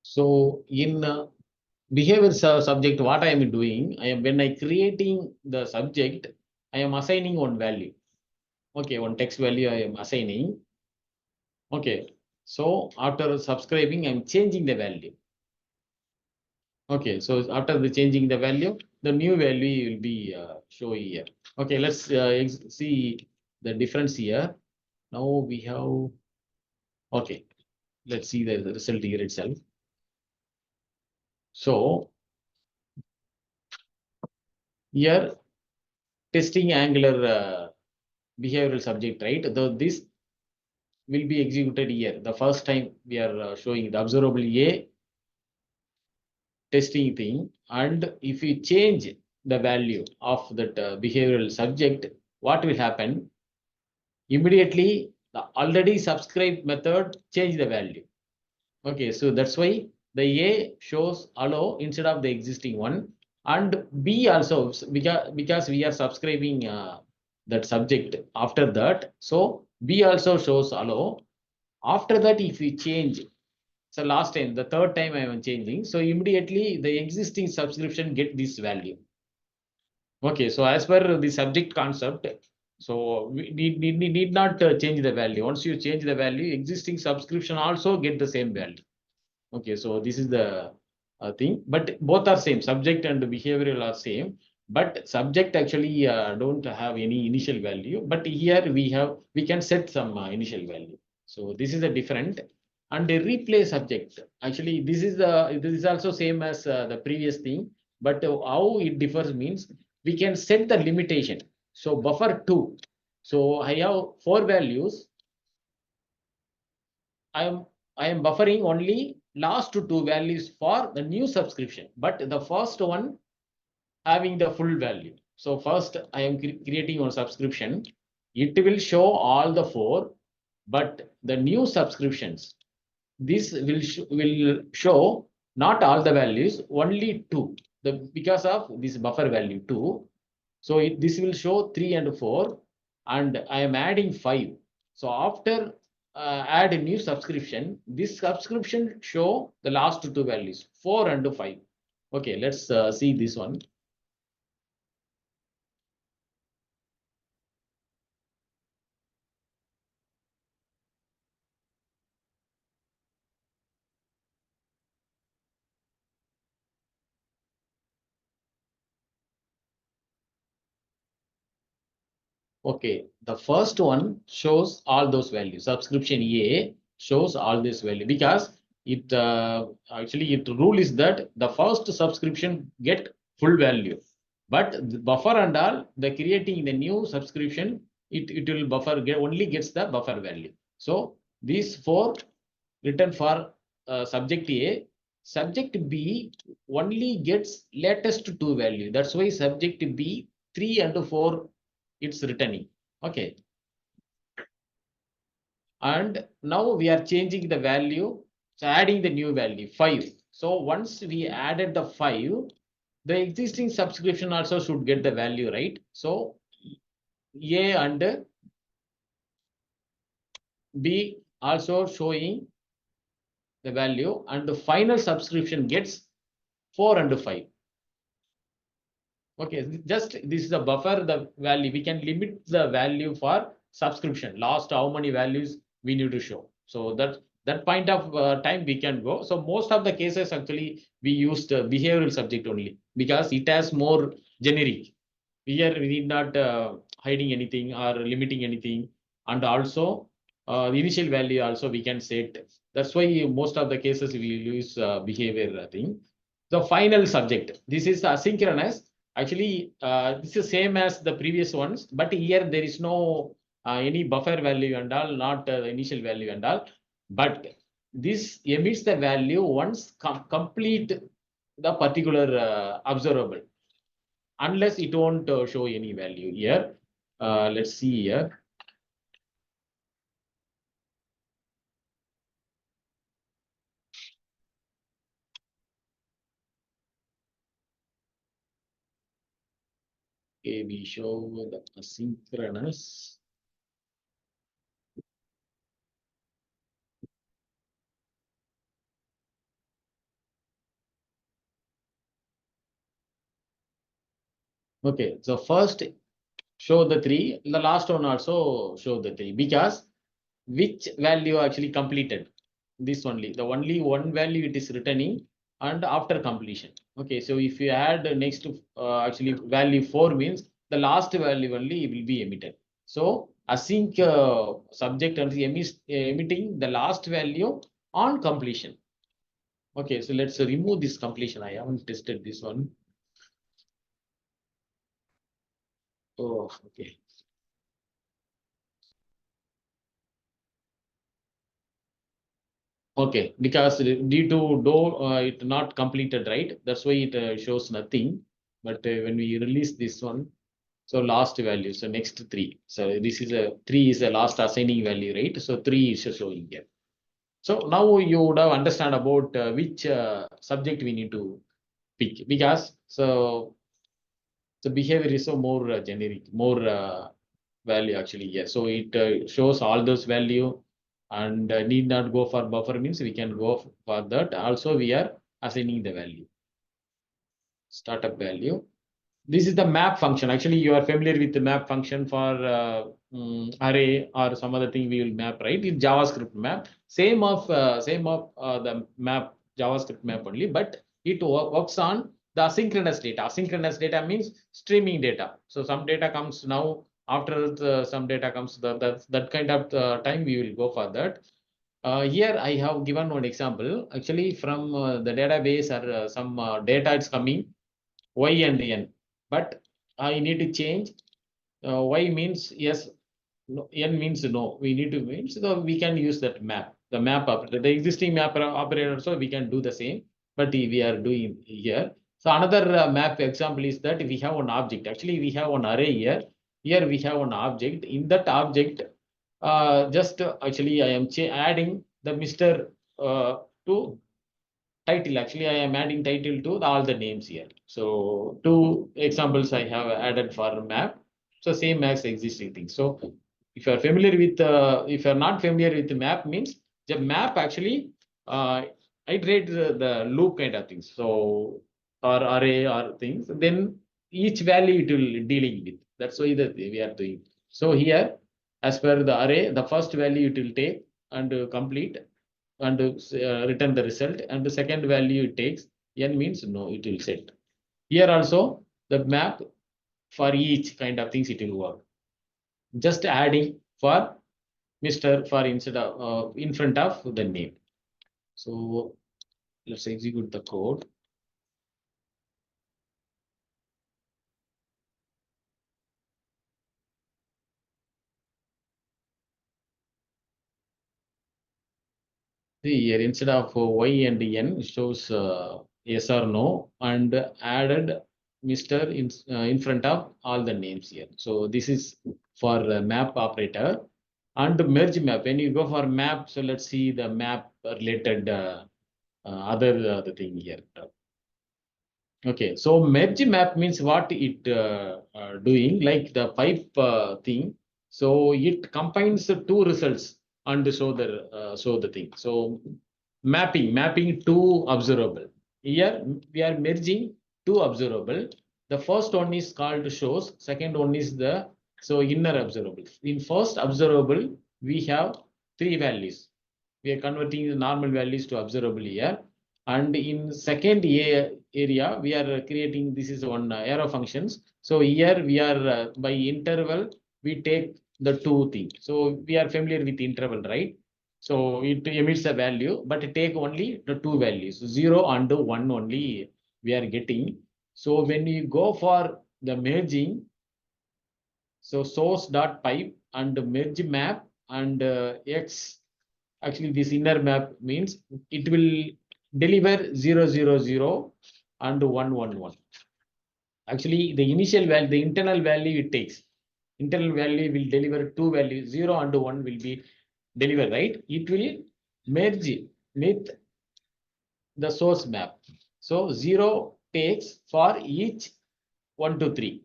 Speaker 1: So in behavior subject, what I am doing, I am when I creating the subject, I am assigning one value. Okay, one text value I am assigning. Okay, so after subscribing, I'm changing the value. Okay, so after the changing the value, the new value will be show here. Okay, let's see the difference here. Now we have, okay, let's see the result here itself. So here testing Angular behavioral subject, right? This will be executed here. The first time we are showing the observable A testing thing, and if we change the value of that behavioral subject, what will happen? Immediately the already subscribed method change the value. Okay, so that's why the A shows allow instead of the existing one, and B also because we are subscribing that subject after that, so B also shows allow. After that, if we change, so last time, the third time I am changing, so immediately the existing subscription get this value. Okay, so as per the subject concept, so we need not change the value. Once you change the value, existing subscription also get the same value. Okay, so this is the thing, but both are same. Subject and behavioral are same, but subject actually don't have any initial value. But here we can set some initial value. So this is a different. And the replay subject. Actually, this is also same as the previous thing, but how it differs means we can set the limitation. So buffer 2. So I have 4 values. I am buffering only last 2 values for the new subscription, but the first one having the full value. So first I am creating one subscription. It will show all the 4, but the new subscriptions, this will show not all the values, only 2. Because of this buffer value 2. So this will show 3 and 4, and I am adding 5. So after add a new subscription, this subscription show the last 2 values, 4 and 5. Okay, let's see this one. Okay, the first one shows all those values. Subscription A shows all this value because it actually it rule is that the first subscription get full value, but the buffer and all the creating the new subscription, it will buffer only gets the buffer value. So these 4 written for subject A, subject B only gets latest 2 value. That's why subject B 3 and 4 it's returning. Okay, and now we are changing the value, so adding the new value 5. So once we added the 5, the existing subscription also should get the value, right? So A and B also showing the value, and the final subscription gets 4 and 5. Okay, just this is a buffer, the value. We can limit the value for subscription. Last how many values we need to show. So that point of time we can go. So most of the cases actually we used behavioral subject only because it has more generic. Here we need not hiding anything or limiting anything, and also the initial value also we can set. That's why most of the cases we use behavior thing. The final subject. This is asynchronous. Actually, this is same as the previous ones, but here there is no any buffer value and all, not the initial value and all. But this emits the value once complete the particular observable, unless it won't show any value here. Let's see here. Okay, we show the asynchronous. Okay, so first show the 3, the last one also show the 3, because which value actually completed, this only, the only one value it is returning and after completion. Okay, so if you add next actually value 4 means the last value only will be emitted. So async subject and emitting the last value on completion. Okay, so let's remove this completion. I haven't tested this one. Oh, okay. Okay, because due to it not completed, right? That's why it shows nothing. But when we release this one, so last value, so next 3. So this is a 3 is the last assigning value, right? So 3 is showing here. So now you would have understand about which subject we need to pick, because so the behavior is so more generic, more value actually. Yeah, so it shows all those value and need not go for buffer means we can go for that. Also, we are assigning the value, startup value. This is the map function. Actually, you are familiar with the map function for array or some other thing we will map, right? In JavaScript map, same of the map, JavaScript map only, but it works on the asynchronous data. Asynchronous data means streaming data. So some data comes now, after some data comes, that kind of time we will go for that. Here I have given one example. Actually, from the database or some data is coming, y and n, but I need to change y means yes, no, n means no. We need to mean, so we can use that map, the map operator, the existing map operator. So we can do the same, but we are doing here. So another map example is that we have one object. Actually, we have one array here. Here we have one object. In that object, just actually I am adding the Mr. To title. Actually, I am adding title to all the names here. So 2 examples I have added for map. So same as existing things. So if you are familiar with, if you are not familiar with the map means the map actually iterate the loop kind of things. So or array or things, then each value it will dealing with. That's why that we are doing. So here, as per the array, the first value it will take and complete and return the result, and the second value it takes, n means no, it will set. Here also the map for each kind of things it will work. Just adding for Mr. for instead of in front of the name. So let's execute the code. See here, instead of y and n shows yes or no, and added Mr. in front of all the names here. So this is for map operator. And merge map, when you go for map, so let's see the map related other the thing here. Okay, so merge map means what it doing, like the pipe thing. So it combines the 2 results and show the thing. So mapping 2 observable. Here we are merging 2 observable. The first one is called shows. Second one is the inner observable. In first observable we have 3 values. We are converting the normal values to observable here. And in second area, we are creating, this is one arrow functions. So here we are by interval, we take the 2 things. So we are familiar with interval, right? So it emits a value, but it take only the 2 values, 0 and 1 only we are getting. So when you go for the merging, so source dot pipe and merge map and X, actually this inner map means it will deliver 000 and 111. Actually, the initial value, the internal value it takes. Internal value will deliver two values, 0 and 1 will be delivered, right? It will merge with the source map. So 0 takes for each 1 to 3.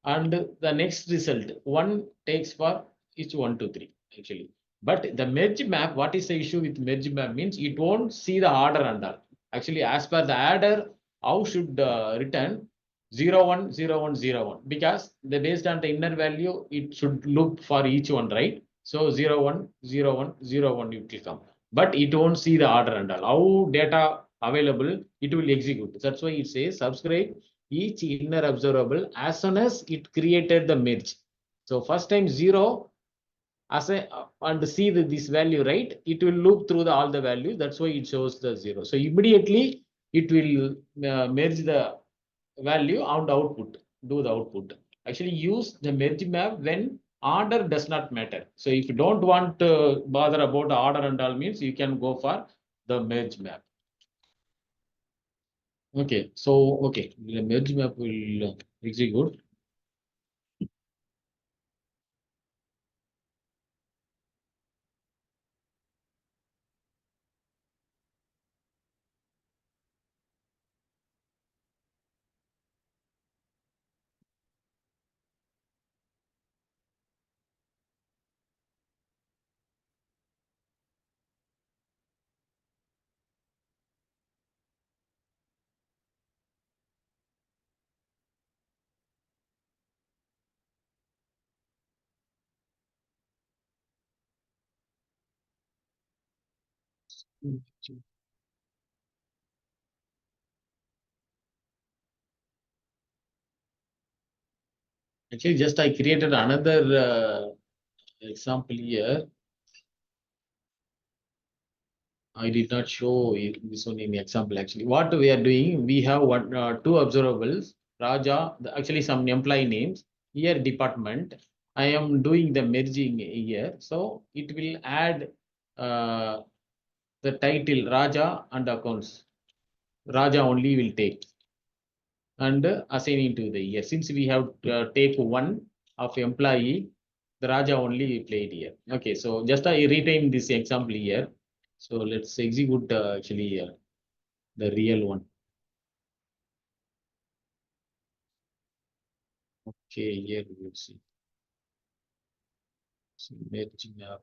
Speaker 1: And the next result, 1 takes for each 1 to 3, actually. But the merge map, what is the issue with merge map means it won't see the order and all. Actually, as per the adder, how should return 0 1 0 1 0 1, because the based on the inner value, it should look for each one, right? So 0 1 0 1 0 1 it will come, but it won't see the order and all. How data available, it will execute. That's why it says subscribe each inner observable as soon as it created the merge. So first time 0 as a and see this value, right? It will loop through all the values. That's why it shows the 0. So immediately it will merge the value and output, do the output. Actually use the merge map when order does not matter. So if you don't want to bother about order and all means, you can go for the merge map. Okay, so the merge map will execute. Actually, just I created another example here. I did not show this one in the example. Actually, what we are doing, we have two observables. Raja, actually some employee names. Here department. I am doing the merging here, so it will add uh, the title Raja and accounts. Raja only will take and assigning to the year. Since we have take one of employee, the Raja only played here. Okay, so just I retain this example here. So let's execute actually the real one. Okay, here we will see. So merging up.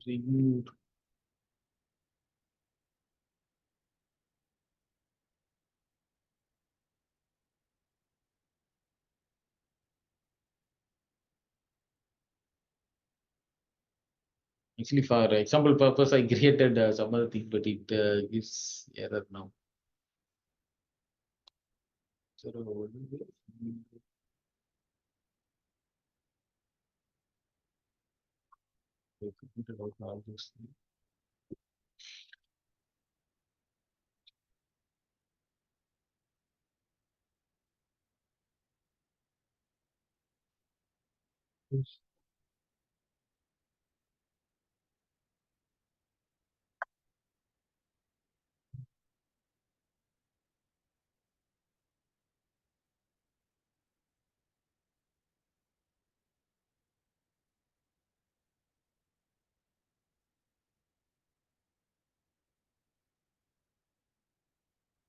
Speaker 1: Removed. Actually, for example purpose, I created some other thing, but it gives error now. So, all those things.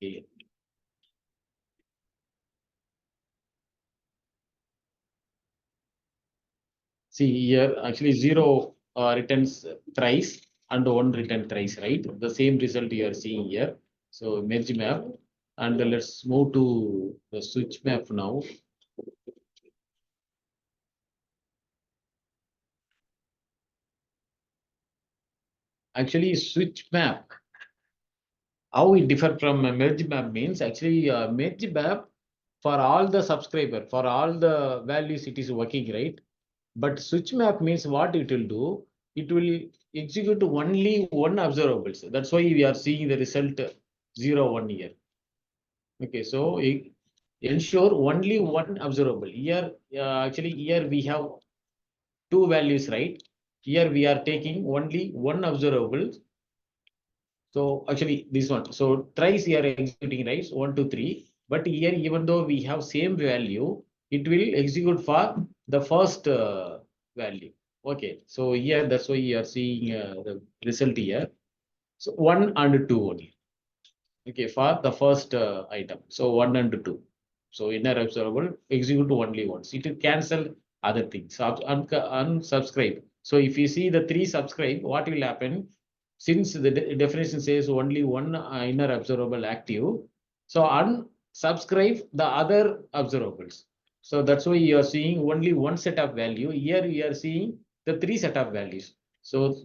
Speaker 1: Okay. See here, actually 0 returns thrice and 1 return thrice, right? The same result you are seeing here. So merge map, and let's move to the switch map now. Actually, switch map, how it differ from a merge map means actually merge map for all the subscriber, for all the values it is working, right? But switch map means what it will do, it will execute only one observables. That's why we are seeing the result 0, 1 here. Okay, so ensure only one observable. Here, actually here we have two values, right? Here we are taking only one observable. So actually this one. So thrice we are executing, right? 1, 2, 3. But here, even though we have same value, it will execute for the first value. Okay, so here that's why you are seeing the result here. So 1 and 2 only. Okay, for the first item. So 1 and 2. So inner observable execute only once. It will cancel other things. Unsubscribe. So if you see the 3 subscribe, what will happen? Since the definition says only one inner observable active, so unsubscribe the other observables. So that's why you are seeing only one set of value. Here you are seeing the 3 set of values. So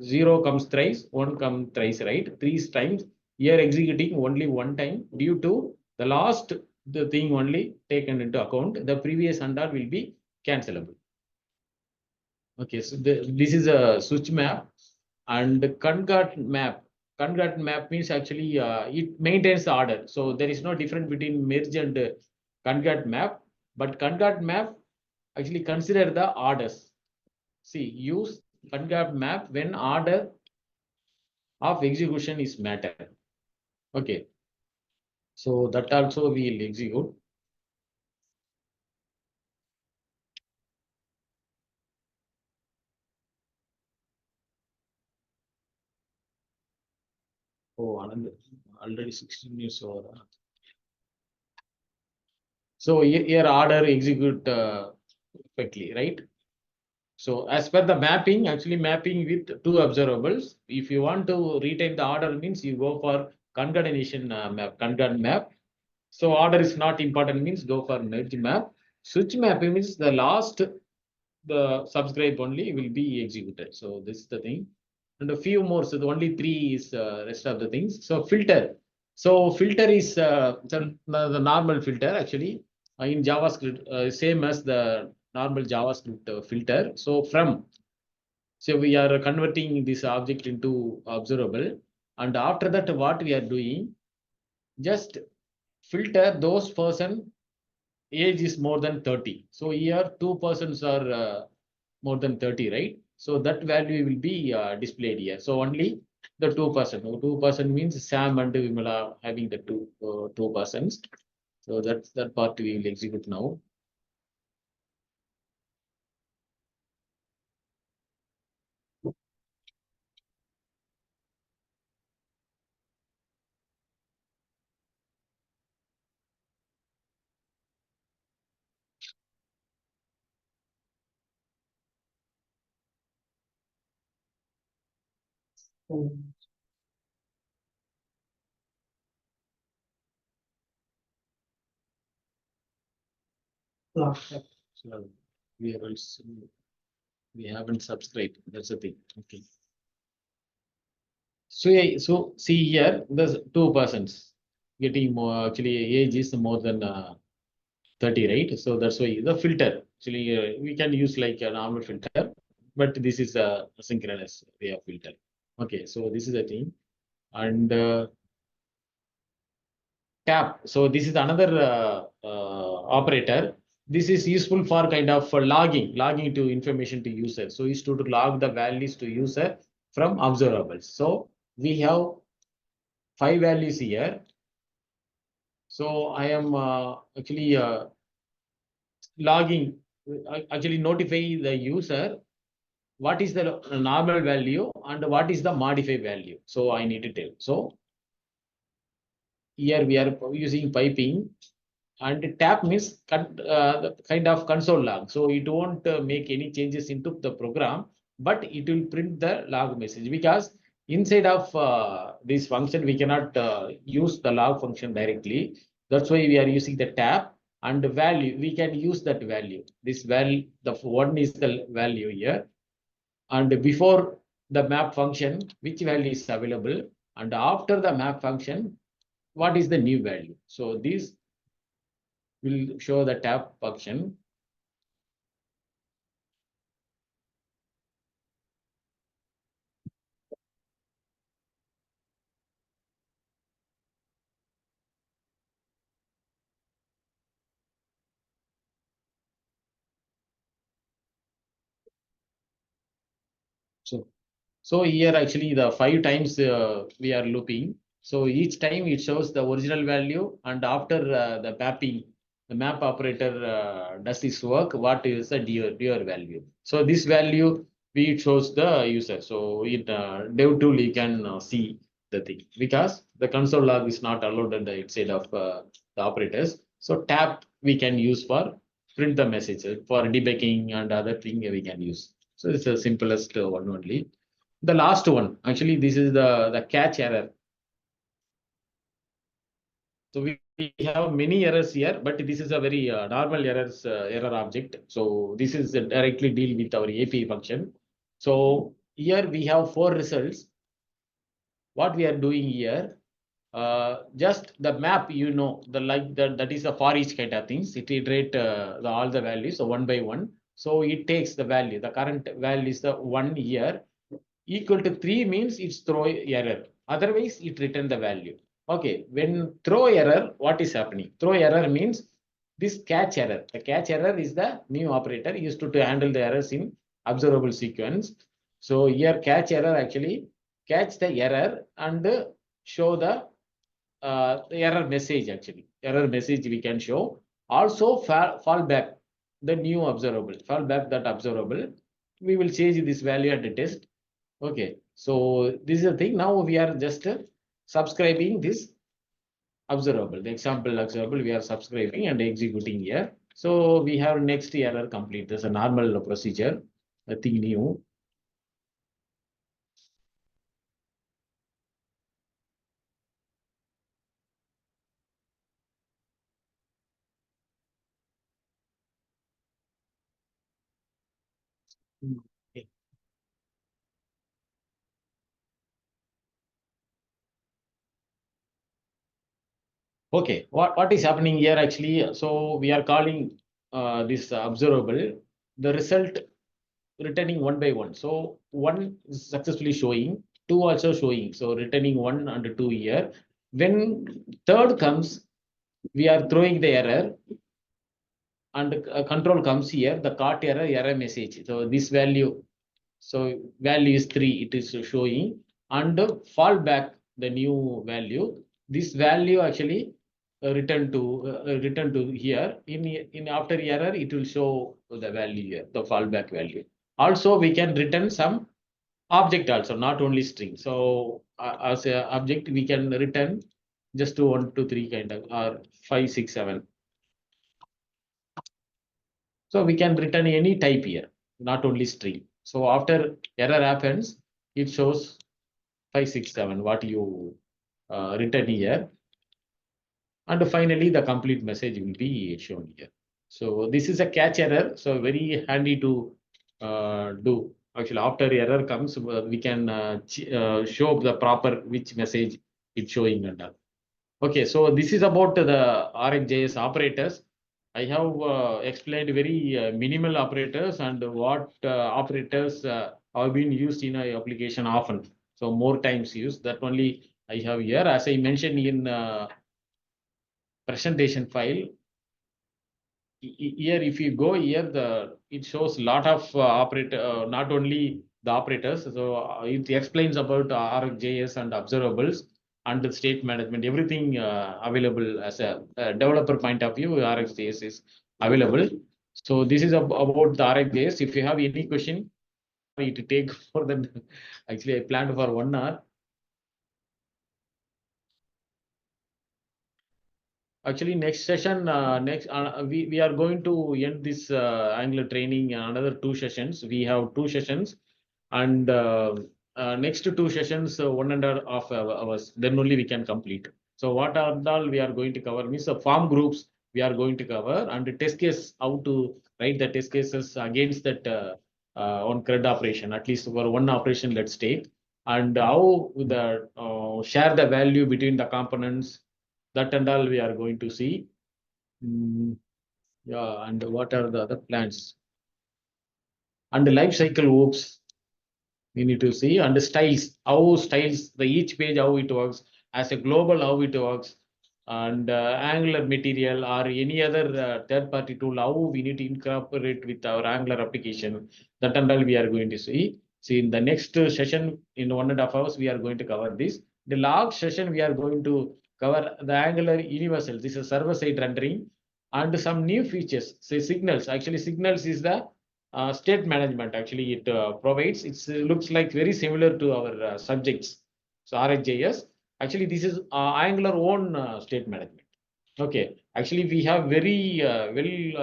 Speaker 1: 0 comes thrice, 1 comes thrice, right? 3 times. Here executing only one time due to the last the thing only taken into account. The previous and all will be cancelable. Okay, so this is a switch map and concat map. Concat map means actually it maintains the order. So there is no difference between merge and concat map, but concat map actually consider the orders. See, use concat map when order of execution is matter. Okay, so that also we will execute. Oh, already 16 years old. So here order execute perfectly, right? So as per the mapping, actually mapping with 2 observables. If you want to retain the order means you go for concatenation map, concat map. So order is not important means go for merge map. Switch mapping means the last the subscribe only will be executed. So this is the thing. And a few more. So the only 3 is rest of the things. So filter. So filter is the normal filter actually in JavaScript, same as the normal JavaScript filter. So from, so we are converting this object into observable, and after that what we are doing, just filter those person age is more than 30. So here 2 persons are more than 30, right? So that value will be displayed here. So only the 2%. 2% means Sam and Vimala having the two persons. So that's that part we will execute now. So we are also, we haven't subscribed. That's the thing. Okay. So so see here, there's 2 persons getting more. Actually, age is more than 30, right? So that's why the filter. Actually, we can use like a normal filter, but this is a synchronous way of filter. Okay, so this is the thing, and tab. So this is another operator. This is useful for kind of logging to information to user. So is to log the values to user from observables. So we have 5 values here. So I am actually logging, actually notify the user what is the normal value and what is the modified value. So I need to tell. So here we are using piping, and tap means the kind of console log. So it won't make any changes into the program, but it will print the log message, because inside of this function we cannot use the log function directly. That's why we are using the tap, and the value we can use that value. This value, the one is the value here, and before the map function which value is available, and after the map function what is the new value. So this will show the tap function. So here actually the 5 times we are looping. So each time it shows the original value, and after the mapping, the map operator does this work, what is the dear value. So this value we shows the user. So in dev tool you can see the thing, because the console log is not allowed on the inside of the operators. So tap we can use for print the message, for debugging and other thing we can use. So it's the simplest one only. The last one, actually, this is the catch error. So we have many errors here, but this is a very normal error object. So this is directly deal with our API function. So here we have 4 results. What we are doing here, just the map, that is the for each kind of things. It iterate all the values, so one by one. So it takes the value. The current value is the 1 here. Equal to 3 means it's throw error. Otherwise, it return the value. Okay, when throw error, what is happening? Throw error means this catch error. The catch error is the new operator used to handle the errors in observable sequence. So here catch error actually catch the error and show the error message actually. Error message we can show. Also fall back the new observable. Fall back that observable. We will change this value at the test. Okay, so this is the thing. Now we are just subscribing this observable. The example observable we are subscribing and executing here. So we have next error complete. There's a normal procedure, nothing new. Okay. Okay, what is happening here actually? So we are calling this observable, the result returning one by one. So 1 is successfully showing, 2 also showing. So returning 1 and 2 here. When 3rd comes, we are throwing the error, and control comes here, the caught error message. So this value, so value is 3, it is showing, and fall back the new value. This value actually return to here. In after error, it will show the value here, the fallback value. Also, we can return some object also, not only string. So as a object, we can return just to 1, 2, 3 kind of, or 5, 6, 7. So we can return any type here, not only string. So after error happens, it shows 5, 6, 7, what you return here. And finally, the complete message will be shown here. So this is a catch error. So very handy to do. Actually, after error comes, we can show the proper which message it's showing under. Okay, so this is about the RxJS operators. I have explained very minimal operators and what operators have been used in a application often. So more times used. That only I have here. As I mentioned in presentation file, here if you go here, it shows a lot of operator, not only the operators. So it explains about RxJS and observables and the state management, everything available as a developer point of view. RxJS is available. So this is about the RxJS. If you have any question, it take for the actually I planned for 1 hour. Actually, next session, we are going to end this Angular training in another 2 sessions. We have 2 sessions, and next 2 sessions, 1.5 hours. Then only we can complete. So what are all we are going to cover means the farm groups we are going to cover, and the test case, how to write the test cases against that on CRUD operation. At least for one operation, let's take, and how the share the value between the components. That and all we are going to see. Yeah, and what are the other plans? And the life cycle hooks we need to see, and the styles, how styles, the each page, how it works, as a global, how it works, and Angular material or any other third-party tool, how we need to incorporate with our Angular application. That and all we are going to see. See, in the next session, in 1.5 hours, we are going to cover this. The last session, we are going to cover the Angular universal. This is server-side rendering and some new features. Say signals. Actually, signals is the state management. Actually, it provides. It looks like very similar to our subjects. So RxJS. Actually, this is Angular own state management. Okay. Actually, we have very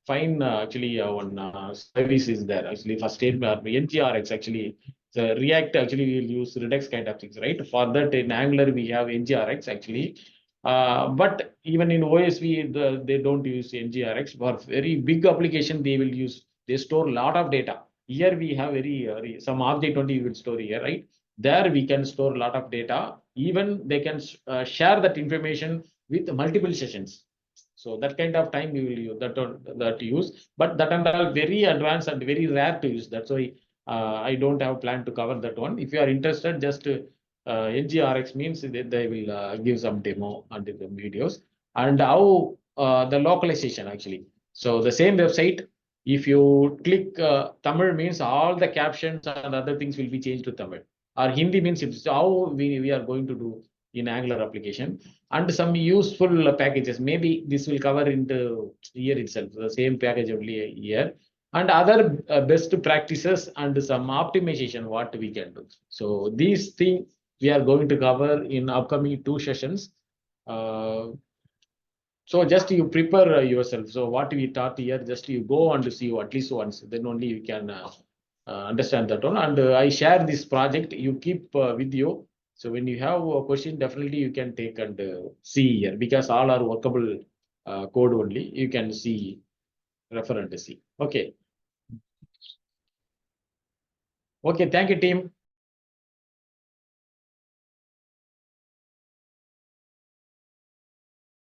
Speaker 1: fine actually one service is there. Actually, for state NGRX actually. The React actually will use Redux kind of things, right? For that in Angular we have NGRX actually. But even in OSV, they don't use NGRX. For very big application, they will use, they store a lot of data. Here we have very some object only will store here, right? There we can store a lot of data. Even they can share that information with multiple sessions. So that kind of time we will use that use, but that and all very advanced and very rare to use. That's why I don't have plan to cover that one. If you are interested, just NGRX means they will give some demo and the videos, and how the localization actually. So the same website, if you click Tamil means all the captions and other things will be changed to Tamil, or Hindi means it's how we are going to do in Angular application, and some useful packages. Maybe this will cover into year itself, the same package only here, and other best practices and some optimization what we can do. So these things we are going to cover in upcoming 2 sessions. So just you prepare yourself. So what we taught here, just you go and see at least once, then only you can understand that one. And I share this project, you keep with you. So when you have a question, definitely you can take and see here, because all are workable code only. You can see, refer and see. Okay. Okay, thank you, team.